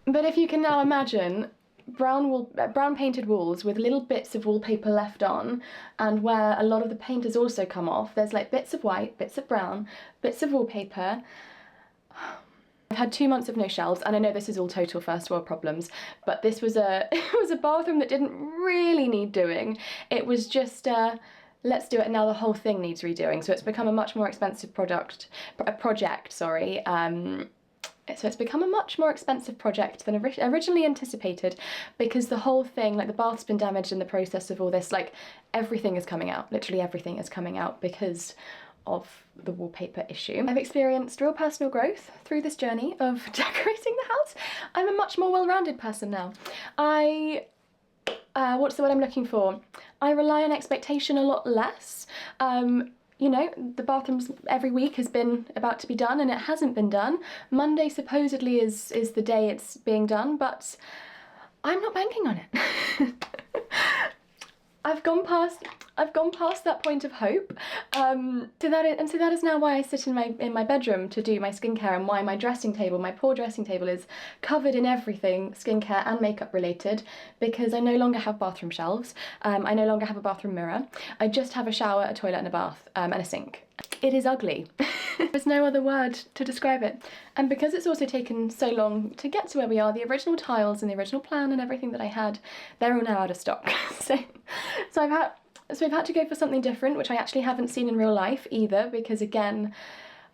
if you can now imagine brown painted walls with little bits of wallpaper left on, and where a lot of the paint has also come off, there's like bits of white, bits of brown, bits of wallpaper. I've had 2 months of no shelves, and I know this is all total first world problems, but this was it was a bathroom that didn't really need doing. It was just let's do it, and now the whole thing needs redoing. So it's become a much more expensive project, sorry. So it's become a much more expensive project than originally anticipated, because the whole thing, like the bath's been damaged in the process of all this, like everything is coming out, literally everything is coming out because of the wallpaper issue. I've experienced real personal growth through this journey of decorating the house. I'm a much more well-rounded person now. What's the word I'm looking for? I rely on expectation a lot less. You know, the bathrooms every week has been about to be done and it hasn't been done. Monday supposedly is the day it's being done, but I'm not banking on it. I've gone past that point of hope. So that is now why I sit in my bedroom to do my skincare, and why my dressing table, my poor dressing table, is covered in everything skincare and makeup related, because I no longer have bathroom shelves. I no longer have a bathroom mirror. I just have a shower, a toilet and a bath, and a sink. It is ugly. There's no other word to describe it. And because it's also taken so long to get to where we are, the original tiles and the original plan and everything that I had, they're all now out of stock. So I've had to go for something different, which I actually haven't seen in real life either, because again,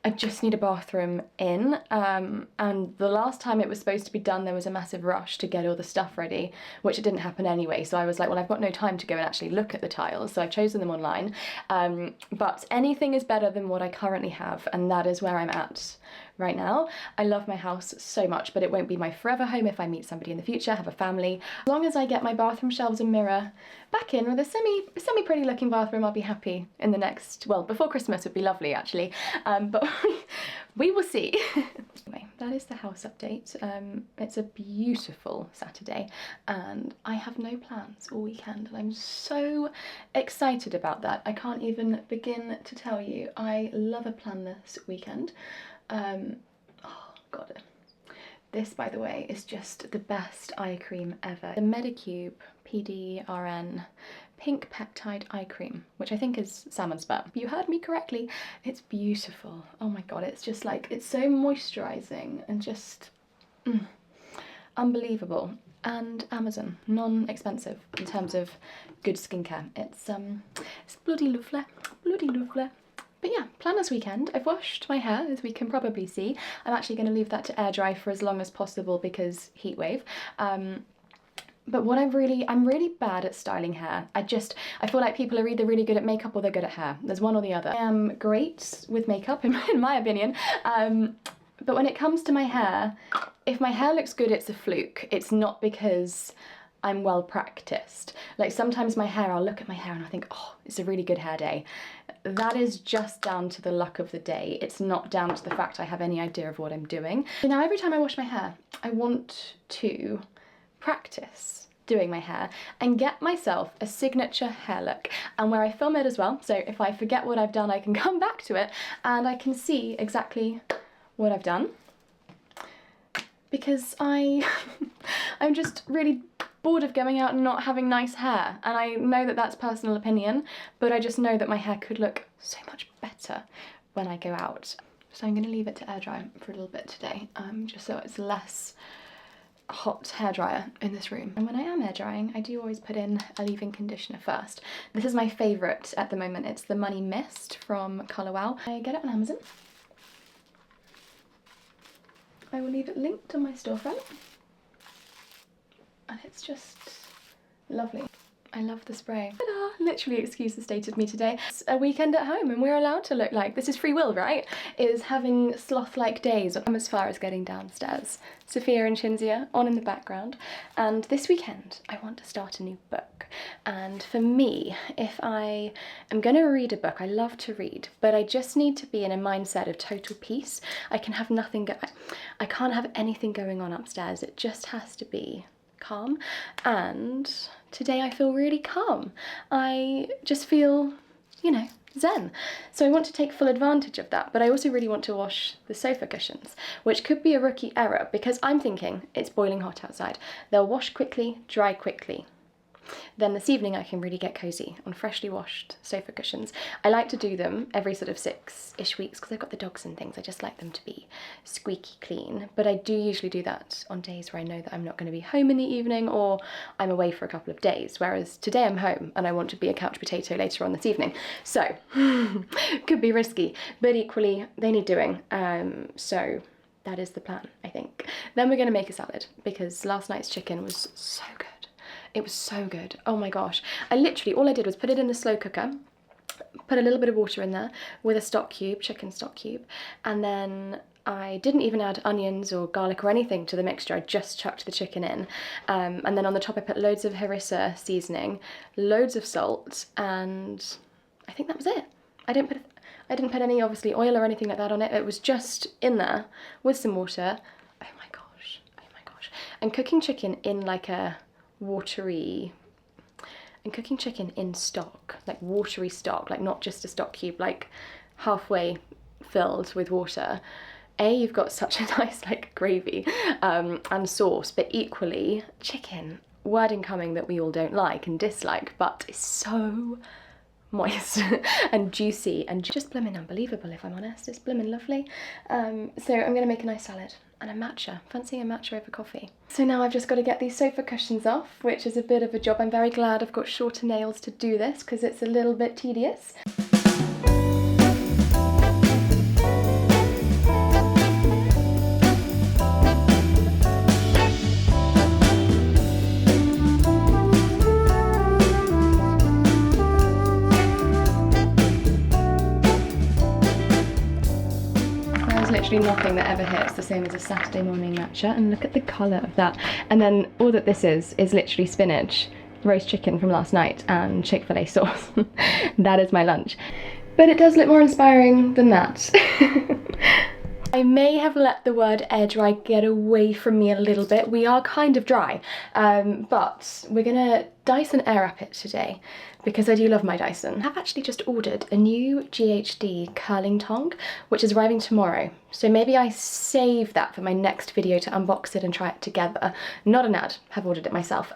I just need a bathroom in, and the last time it was supposed to be done there was a massive rush to get all the stuff ready, which it didn't happen anyway, so I was like, well, I've got no time to go and actually look at the tiles, so I've chosen them online. But anything is better than what I currently have, and that is where I'm at right now. I love my house so much, but it won't be my forever home if I meet somebody in the future, have a family. As long as I get my bathroom shelves and mirror back in with a semi pretty looking bathroom, I'll be happy in the next, well, before Christmas would be lovely actually, but we will see. Anyway, that is the house update. It's a beautiful Saturday and I have no plans all weekend, and I'm so excited about that. I can't even begin to tell you. I love a planless weekend. Oh god, this by the way is just the best eye cream ever. The Medicube PDRN Pink Peptide Eye Cream, which I think is salmon sperm. You heard me correctly. It's beautiful. Oh my god, it's just like, it's so moisturising and just unbelievable. And Amazon, non-expensive in terms of good skincare. It's bloody lovely, bloody lovely. But yeah, plan this weekend. I've washed my hair, as we can probably see. I'm actually going to leave that to air dry for as long as possible because heat wave. But what I'm really bad at styling hair. I feel like people are either really good at makeup or they're good at hair. There's one or the other. I am great with makeup, in my opinion. But when it comes to my hair, if my hair looks good, it's a fluke. It's not because I'm well practiced. Like sometimes my hair, I'll look at my hair and I think, oh, it's a really good hair day. That is just down to the luck of the day. It's not down to the fact I have any idea of what I'm doing. So now every time I wash my hair, I want to practice doing my hair and get myself a signature hair look, and where I film it as well, so if I forget what I've done I can come back to it and I can see exactly what I've done, because I'm just really bored of going out and not having nice hair, and I know that that's personal opinion, but I just know that my hair could look so much better when I go out. So I'm going to leave it to air dry for a little bit today, just so it's less hot hairdryer in this room. And when I am air drying, I do always put in a leave-in conditioner first. This is my favourite at the moment. It's the Money Mist from Colour Wow. I get it on Amazon. I will leave it linked on my storefront. And it's just lovely. I love the spray. Ta-da! Literally, excuse the state of me today. It's a weekend at home and we're allowed to look like, this is free will, right? Is having sloth-like days. I'm as far as getting downstairs. Sophia and Shinzia on in the background. And this weekend, I want to start a new book. And for me, if I am going to read a book, I love to read, but I just need to be in a mindset of total peace. I can have nothing, I can't have anything going on upstairs. It just has to be calm, and today I feel really calm. I just feel, you know, zen. So I want to take full advantage of that, but I also really want to wash the sofa cushions, which could be a rookie error because I'm thinking it's boiling hot outside. They'll wash quickly, dry quickly. Then this evening I can really get cozy on freshly washed sofa cushions. I like to do them every sort of 6-ish weeks because I've got the dogs and things. I just like them to be squeaky clean. But I do usually do that on days where I know that I'm not going to be home in the evening or I'm away for a couple of days. Whereas today I'm home and I want to be a couch potato later on this evening. So, could be risky, but equally they need doing. So that is the plan, I think. Then we're going to make a salad because last night's chicken was so good. It was so good. Oh my gosh. All I did was put it in the slow cooker, put a little bit of water in there with a stock cube, chicken stock cube, and then I didn't even add onions or garlic or anything to the mixture. I just chucked the chicken in. And then on the top I put loads of harissa seasoning, loads of salt, and I think that was it. I didn't put any, obviously, oil or anything like that on it. It was just in there with some water. Oh my gosh. Oh my gosh. And cooking chicken in like a watery, and cooking chicken in stock, like watery stock, like not just a stock cube, like halfway filled with water. You've got such a nice like gravy and sauce, but equally chicken, word incoming that we all don't like and dislike, but it's so moist and juicy and just blimmin' unbelievable, if I'm honest. It's blimmin' lovely. So I'm gonna make a nice salad and a matcha, fancying a matcha over coffee. So now I've just got to get these sofa cushions off, which is a bit of a job. I'm very glad I've got shorter nails to do this because it's a little bit tedious. Literally nothing that ever hits the same as a Saturday morning matcha, and look at the colour of that. And then all that this is literally spinach, roast chicken from last night and Chick-fil-A sauce. That is my lunch. But it does look more inspiring than that. I may have let the word air dry get away from me a little bit. We are kind of dry, but we're gonna Dyson Airwrap it today because I do love my Dyson. I've actually just ordered a new GHD curling tong, which is arriving tomorrow. So maybe I save that for my next video to unbox it and try it together. Not an ad, have ordered it myself.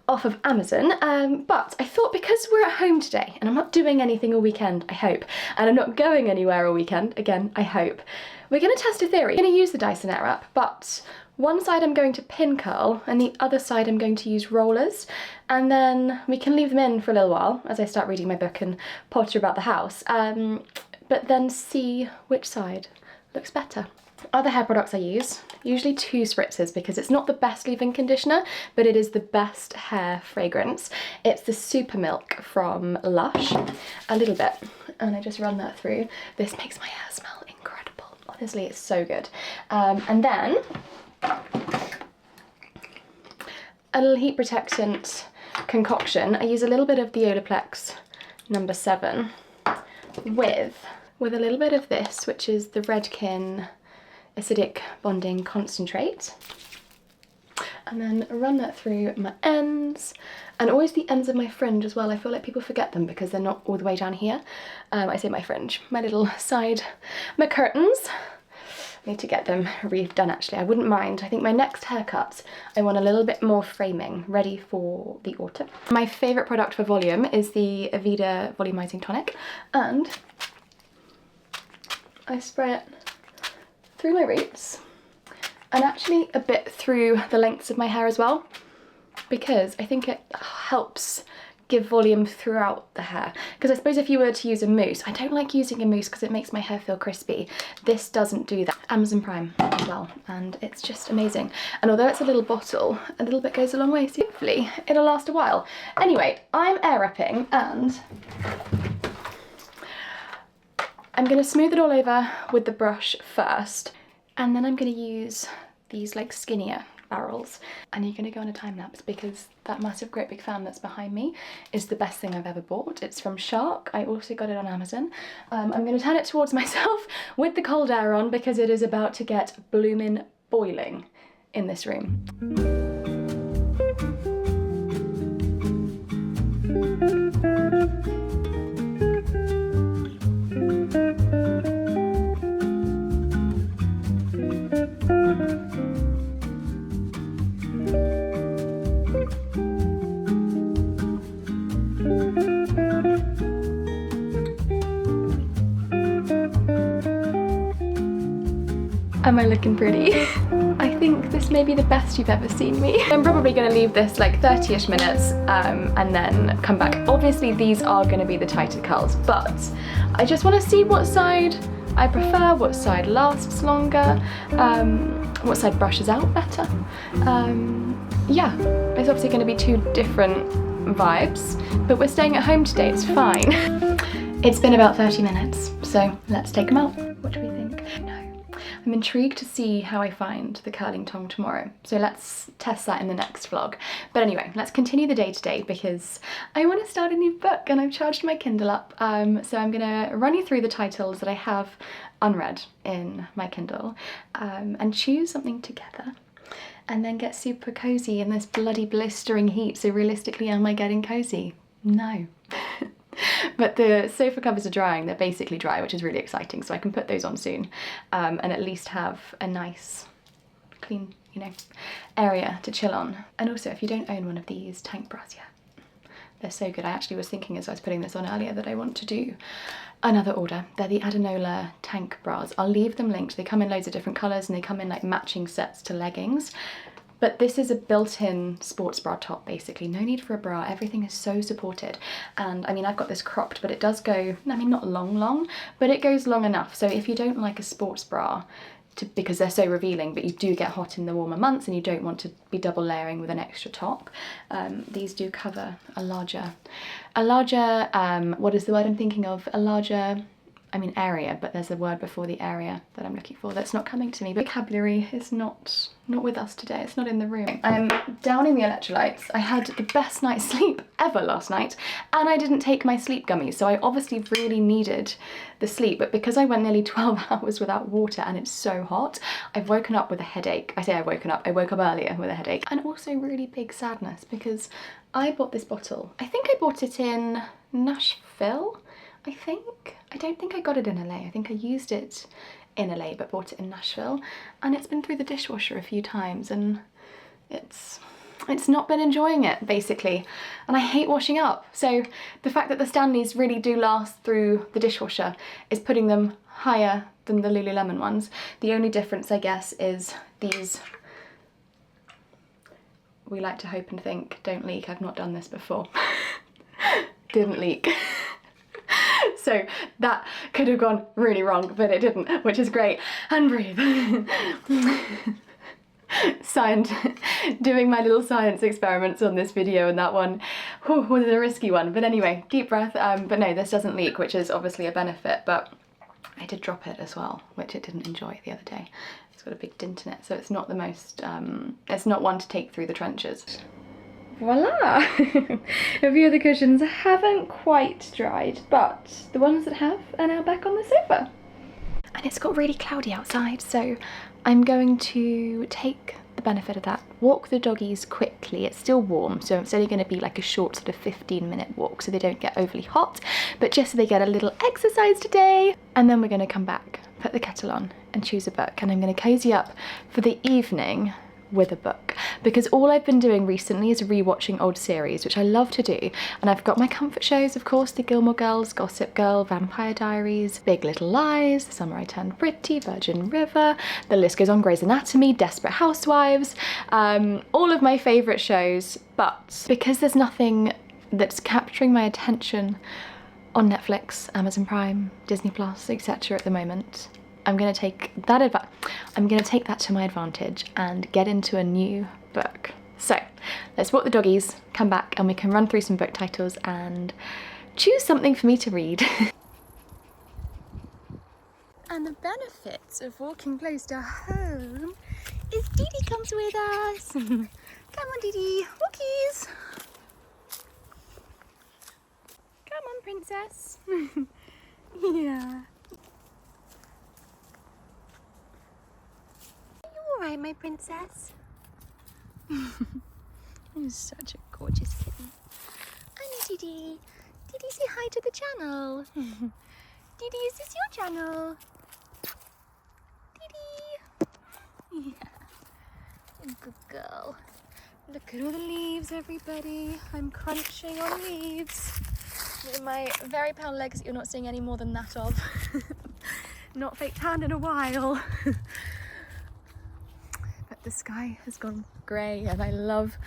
Off of Amazon, but I thought because we're at home today and I'm not doing anything all weekend, I hope, and I'm not going anywhere all weekend, again, I hope, we're going to test a theory. I'm going to use the Dyson Airwrap, but one side I'm going to pin curl and the other side I'm going to use rollers, and then we can leave them in for a little while as I start reading my book and potter about the house, but then see which side looks better. Other hair products I use, usually 2 spritzes because it's not the best leave-in conditioner, but it is the best hair fragrance. It's the Super Milk from Lush, a little bit, and I just run that through. This makes my hair smell incredible. Honestly, it's so good. And then a little heat protectant concoction. I use a little bit of the Olaplex number 7 with a little bit of this, which is the Redken acidic bonding concentrate, and then run that through my ends, and always the ends of my fringe as well. I feel like people forget them because they're not all the way down here. I say my fringe, my little side, my curtains. I need to get them redone actually, I wouldn't mind. I think my next haircut, I want a little bit more framing, ready for the autumn. My favourite product for volume is the Aveda Volumizing Tonic, and I spray it through my roots and actually a bit through the lengths of my hair as well, because I think it helps give volume throughout the hair. Because I suppose if you were to use a mousse, I don't like using a mousse because it makes my hair feel crispy. This doesn't do that. Amazon Prime as well, and it's just amazing. And although it's a little bottle, a little bit goes a long way, so hopefully it'll last a while. Anyway, I'm air wrapping and I'm going to smooth it all over with the brush first, and then I'm going to use these like skinnier barrels, and you're going to go on a time lapse because that massive great big fan that's behind me is the best thing I've ever bought. It's from Shark. I also got it on Amazon. I'm going to turn it towards myself with the cold air on because it is about to get bloomin' boiling in this room. Am I looking pretty? I think this may be the best you've ever seen me. I'm probably going to leave this like 30-ish minutes and then come back. Obviously these are going to be the tighter curls, but I just want to see what side I prefer, what side lasts longer, what side brushes out better. Yeah, it's obviously going to be 2 different vibes, but we're staying at home today, it's fine. It's been about 30 minutes, so let's take them out. What do we think? No. I'm intrigued to see how I find the curling tong tomorrow, so let's test that in the next vlog. But anyway, let's continue the day today because I want to start a new book and I've charged my Kindle up, so I'm gonna run you through the titles that I have unread in my Kindle and choose something together. and then get super cozy in this bloody blistering heat. So realistically, am I getting cozy? No. But the sofa covers are drying, they're basically dry, which is really exciting, so I can put those on soon, and at least have a nice, clean, you know, area to chill on. And also, if you don't own one of these tank bras yet, they're so good. I actually was thinking as I was putting this on earlier that I want to do another order. They're the Adenola tank bras. I'll leave them linked. They come in loads of different colours and they come in like matching sets to leggings. But this is a built-in sports bra top, basically. No need for a bra. Everything is so supported. And I mean, I've got this cropped, but it does go, I mean, not long, but it goes long enough. So if you don't like a sports bra, because they're so revealing, but you do get hot in the warmer months and you don't want to be double layering with an extra top, these do cover a larger, what is the word I'm thinking of? A larger, I mean area, but there's a word before the area that I'm looking for that's not coming to me. Vocabulary is not with us today, it's not in the room. I'm downing the electrolytes. I had the best night's sleep ever last night, and I didn't take my sleep gummies, so I obviously really needed the sleep, but because I went nearly 12 hours without water and it's so hot, I've woken up with a headache. I say I woke up earlier with a headache, and also really big sadness because I bought this bottle. I think I bought it in Nashville, I think. I don't think I got it in LA. I think I used it in LA but bought it in Nashville, and it's been through the dishwasher a few times and it's not been enjoying it, basically, and I hate washing up. So the fact that the Stanleys really do last through the dishwasher is putting them higher than the Lululemon ones. The only difference, I guess, is these, we like to hope and think, don't leak. I've not done this before. Didn't leak. So that could have gone really wrong, but it didn't, which is great. And breathe. Doing my little science experiments on this video, and that one was a risky one. But anyway, deep breath. But no, this doesn't leak, which is obviously a benefit, but I did drop it as well, which it didn't enjoy the other day. It's got a big dint in it, so it's not the most, it's not one to take through the trenches. Voila! A few of the cushions haven't quite dried, but the ones that have are now back on the sofa. And it's got really cloudy outside, so I'm going to take the benefit of that, walk the doggies quickly. It's still warm, so it's only going to be like a short sort of 15-minute walk so they don't get overly hot, but just so they get a little exercise today. And then we're going to come back, put the kettle on and choose a book, and I'm going to cozy up for the evening with a book, because all I've been doing recently is rewatching old series, which I love to do, and I've got my comfort shows, of course, The Gilmore Girls, Gossip Girl, Vampire Diaries, Big Little Lies, The Summer I Turned Pretty, Virgin River, the list goes on, Grey's Anatomy, Desperate Housewives, all of my favourite shows. But because there's nothing that's capturing my attention on Netflix, Amazon Prime, Disney Plus, etc. at the moment, I'm going to take that to my advantage and get into a new book. So let's walk the doggies, come back, and we can run through some book titles and choose something for me to read. And the benefits of walking close to home is Dee Dee comes with us. Come on, Dee Dee, walkies. Come on, princess. Yeah. Alright, my princess. You're such a gorgeous kitten. Hi, Dee Dee. Dee Dee, say hi to the channel. Dee Dee, is this your channel? Dee Dee. Yeah. Good girl. Look at all the leaves, everybody. I'm crunching on leaves with my very pale legs that you're not seeing any more than that of. Not fake tan in a while. The sky has gone grey, and I love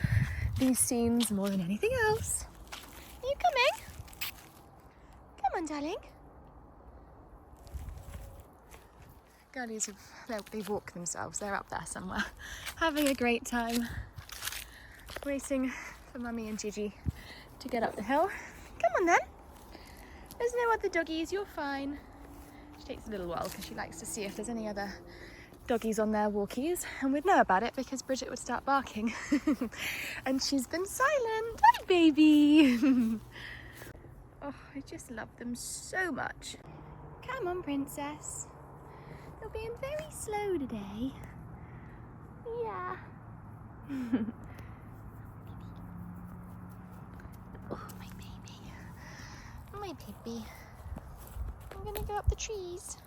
these scenes more than anything else. Are you coming? Come on, darling. Girlies, they walk themselves. They're up there somewhere, having a great time, waiting for Mummy and Gigi to get up the hill. Come on then. There's no other doggies. You're fine. She takes a little while because she likes to see if there's any other doggies on their walkies, and we'd know about it because Bridget would start barking. And she's been silent. Hi, baby. Oh, I just love them so much. Come on, princess. You're being very slow today. Yeah. Oh, my baby. My baby. I'm gonna go up the trees.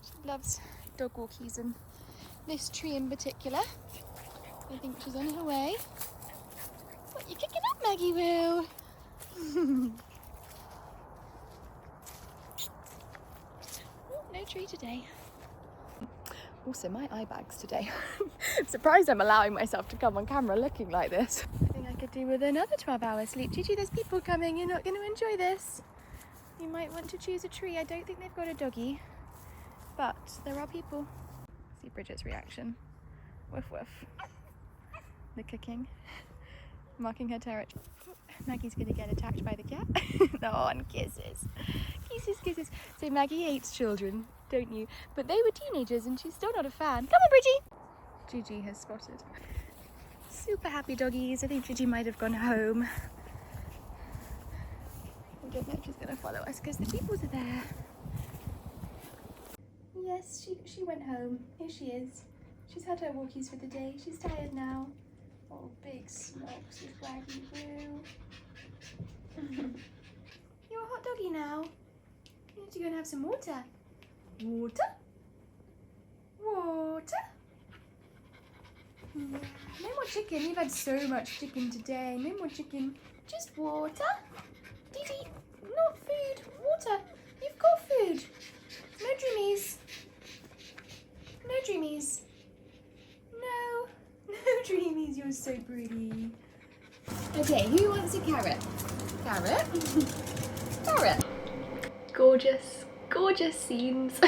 She loves dog walkies and this tree in particular. I think she's on her way. What you kicking up, Maggie Woo? Oh, no tree today. Also, my eye bags today. I'm surprised I'm allowing myself to come on camera looking like this. I think I could do with another 12-hour sleep. Gigi, there's people coming. You're not going to enjoy this. You might want to choose a tree. I don't think they've got a doggy, but there are people. See Bridget's reaction. Woof woof. The kicking. Marking her territory. Maggie's going to get attacked by the cat. Oh, and kisses. Kisses, kisses. So Maggie hates children, don't you? But they were teenagers and she's still not a fan. Come on, Bridgie! Gigi has spotted. Super happy doggies. I think Gigi might have gone home. I don't know if she's going to follow us because the peoples are there. Yes, she went home. Here she is. She's had her walkies for the day. She's tired now. Oh, big smokes with Waggy Woo. You're a hot doggy now. You need to go and have some water. Water? Water? Yeah. No more chicken. You've had so much chicken today. No more chicken. Just water. Didi, not food. Water. You've got food. No dreamies. No dreamies. No. No dreamies, you're so pretty. Okay, who wants a carrot? Carrot? Carrot. Gorgeous, gorgeous scenes.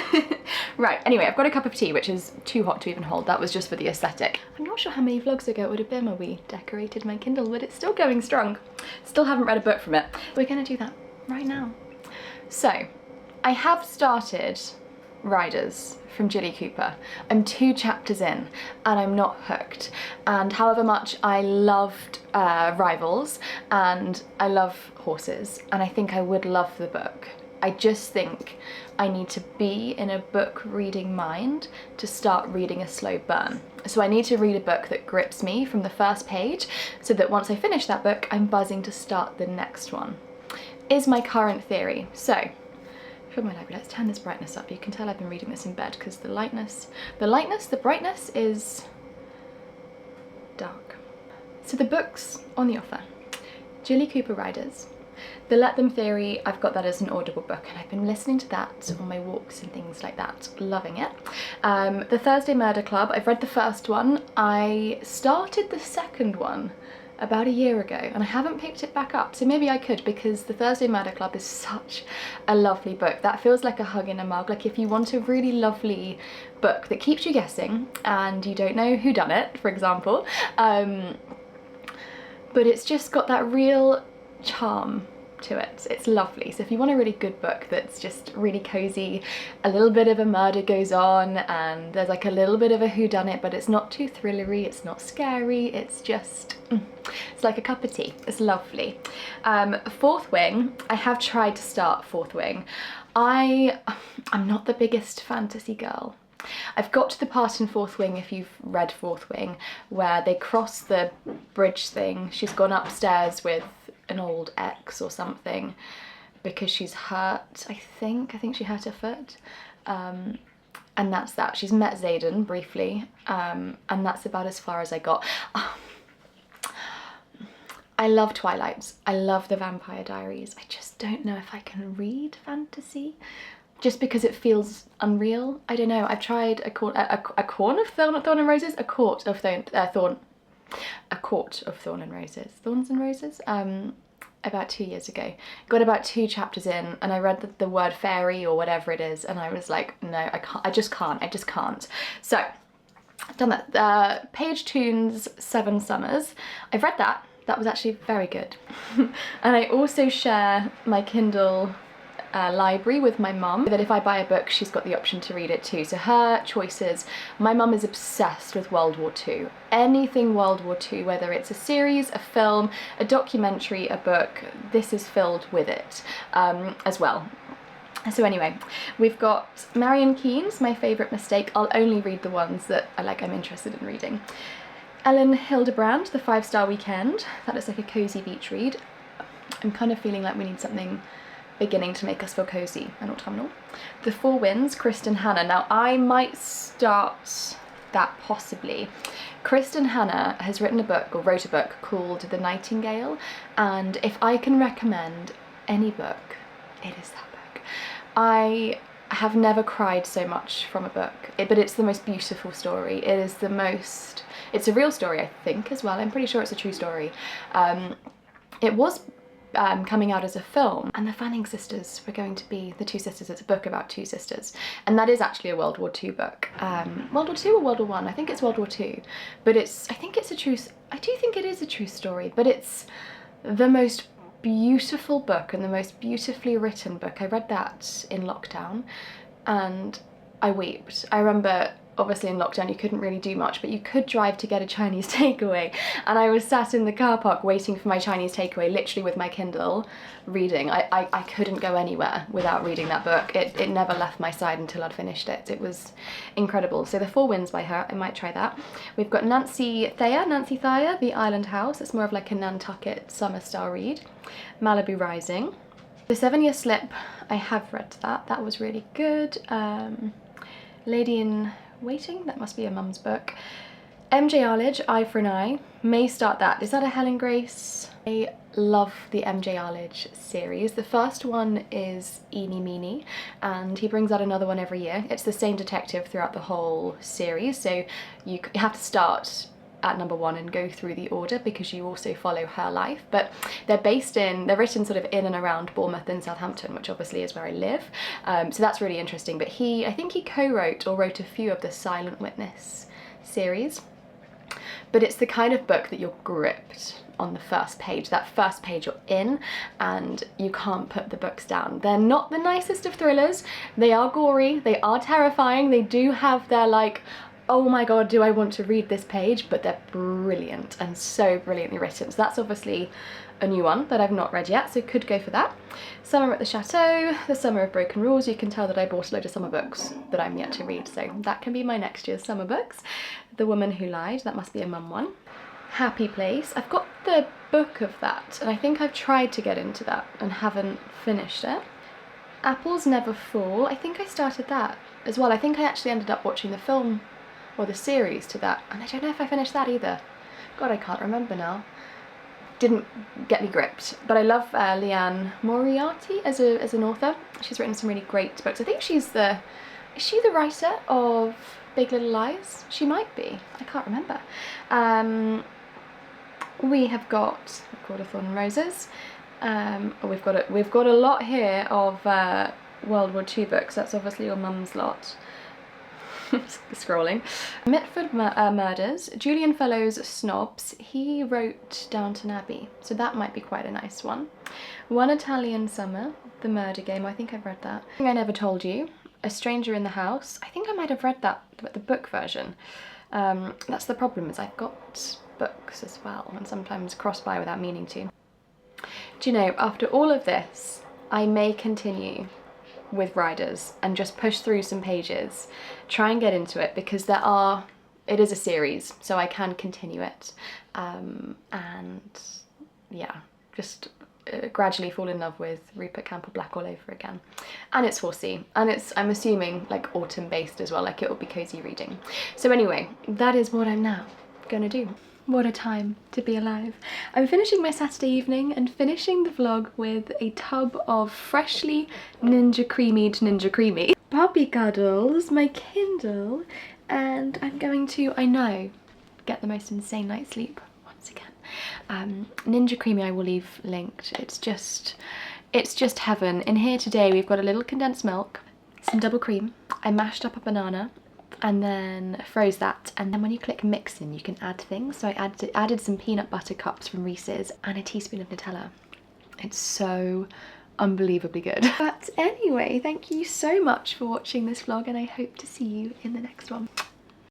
Right, anyway, I've got a cup of tea, which is too hot to even hold. That was just for the aesthetic. I'm not sure how many vlogs ago it would have been when we decorated my Kindle, but it's still going strong. Still haven't read a book from it. We're gonna do that right now. So, I have started Riders from Jilly Cooper. I'm 2 chapters in and I'm not hooked. And however much I loved Rivals and I love horses and I think I would love the book, I just think I need to be in a book reading mind to start reading a slow burn. So I need to read a book that grips me from the first page so that once I finish that book, I'm buzzing to start the next one, is my current theory. So, from my library, let's turn this brightness up. You can tell I've been reading this in bed because the brightness is dark. So the books on the offer. Jilly Cooper Riders. The Let Them Theory, I've got that as an Audible book and I've been listening to that on my walks and things like that, loving it. The Thursday Murder Club, I've read the first one. I started the second one about a year ago and I haven't picked it back up, so maybe I could, because the Thursday Murder Club is such a lovely book. That feels like a hug in a mug. Like if you want a really lovely book that keeps you guessing and you don't know who done it, for example, but it's just got that real charm to it. It's lovely. So if you want a really good book that's just really cozy, a little bit of a murder goes on and there's like a little bit of a whodunit, but it's not too thrillery, it's not scary, it's just it's like a cup of tea. It's lovely. Fourth Wing, I have tried to start Fourth Wing. I'm not the biggest fantasy girl. I've got to the part in Fourth Wing, if you've read Fourth Wing, where they cross the bridge thing. She's gone upstairs with an old ex or something because she's hurt, I think she hurt her foot. And that's that. She's met Xaden briefly, and that's about as far as I got. I love Twilight. I love the Vampire Diaries. I just don't know if I can read fantasy, just because it feels unreal. I don't know. I've tried a court of thorn and roses, a court of thorn and roses, thorns and roses. About 2 years ago. Got about 2 chapters in and I read the word fairy or whatever it is and I was like, no, I can't. I just can't. So I've done that. Page Toon's 7 Summers. I've read that. That was actually very good. And I also share my Kindle library with my mum, that if I buy a book she's got the option to read it too. So her choices, my mum is obsessed with World War II. Anything World War II, whether it's a series, a film, a documentary, a book, this is filled with it as well. So anyway, we've got Marion Keene's My Favourite Mistake. I'll only read the ones that I'm interested in reading. Ellen Hildebrand, The 5-Star Weekend. That looks like a cosy beach read. I'm kind of feeling like we need something beginning to make us feel cosy and autumnal. The Four Winds, Kristen Hanna. Now I might start that possibly. Kristen Hanna has written a book, or wrote a book, called The Nightingale, and if I can recommend any book, it is that book. I have never cried so much from a book, but it's the most beautiful story. It is the most, it's a real story, I think, as well. I'm pretty sure it's a true story. It was coming out as a film, and the Fanning sisters were going to be the two sisters. It's a book about two sisters, and that is actually a World War II book. World War II or World War I? I think it's World War II, but I think it is a true story, but it's the most beautiful book and the most beautifully written book. I read that in lockdown and I wept. I remember, obviously in lockdown you couldn't really do much, but you could drive to get a Chinese takeaway, and I was sat in the car park waiting for my Chinese takeaway, literally with my Kindle, reading. I couldn't go anywhere without reading that book. It never left my side until I'd finished it. It was incredible. So The Four Winds by her, I might try that. We've got Nancy Thayer, The Island House. It's more of like a Nantucket summer style read. Malibu Rising. The 7-Year Slip, I have read that. That was really good. Lady in Waiting, that must be a mum's book. MJ Arledge, Eye for an Eye, may start that. Is that a Helen Grace? I love the MJ Arledge series. The first one is Eeny Meeny, and he brings out another one every year. It's the same detective throughout the whole series, so you have to start at number 1 and go through the order because you also follow her life. But they're written sort of in and around Bournemouth and Southampton, which obviously is where I live. So that's really interesting. But I think he co-wrote or wrote a few of the Silent Witness series. But it's the kind of book that you're gripped on the first page. That first page you're in and you can't put the books down. They're not the nicest of thrillers. They are gory, they are terrifying, they do have their like, oh my god, do I want to read this page? But they're brilliant and so brilliantly written. So that's obviously a new one that I've not read yet, so could go for that. Summer at the Chateau, The Summer of Broken Rules. You can tell that I bought a load of summer books that I'm yet to read, so that can be my next year's summer books. The Woman Who Lied, that must be a mum one. Happy Place, I've got the book of that, and I think I've tried to get into that and haven't finished it. Apples Never Fall, I think I started that as well. I think I actually ended up watching the film or the series to that, and I don't know if I finished that either. God, I can't remember now. Didn't get me gripped, but I love Leanne Moriarty as an author. She's written some really great books. I think is she the writer of Big Little Lies? She might be, I can't remember. We have got Court of Thorn and Roses. We've got a lot here of World War II books. That's obviously your mum's lot. Scrolling. Mitford Murders, Julian Fellowes' Snobs. He wrote Downton Abbey, so that might be quite a nice one. One Italian Summer, The Murder Game. I think I've read that. I Think I Never Told You, A Stranger in the House. I think I might have read that, but the book version. That's the problem, is I've got books as well, and sometimes cross by without meaning to. Do you know, after all of this, I may continue with Riders and just push through some pages, try and get into it, because it is a series, so I can continue it, and yeah, just gradually fall in love with Rupert Campbell Black all over again. And it's horsey, and I'm assuming like autumn based as well, like it will be cozy reading. So anyway, that is what I'm now gonna do. What a time to be alive. I'm finishing my Saturday evening and finishing the vlog with a tub of freshly Ninja Creamy puppy cuddles, my Kindle, and I'm going to, I know, get the most insane night's sleep once again. Ninja Creamy I will leave linked. It's just heaven. In here today we've got a little condensed milk, some double cream, I mashed up a banana, and then froze that, and then when you click mix in you can add things. So I added some peanut butter cups from Reese's and a teaspoon of Nutella. It's so unbelievably good. But anyway, thank you so much for watching this vlog, and I hope to see you in the next one.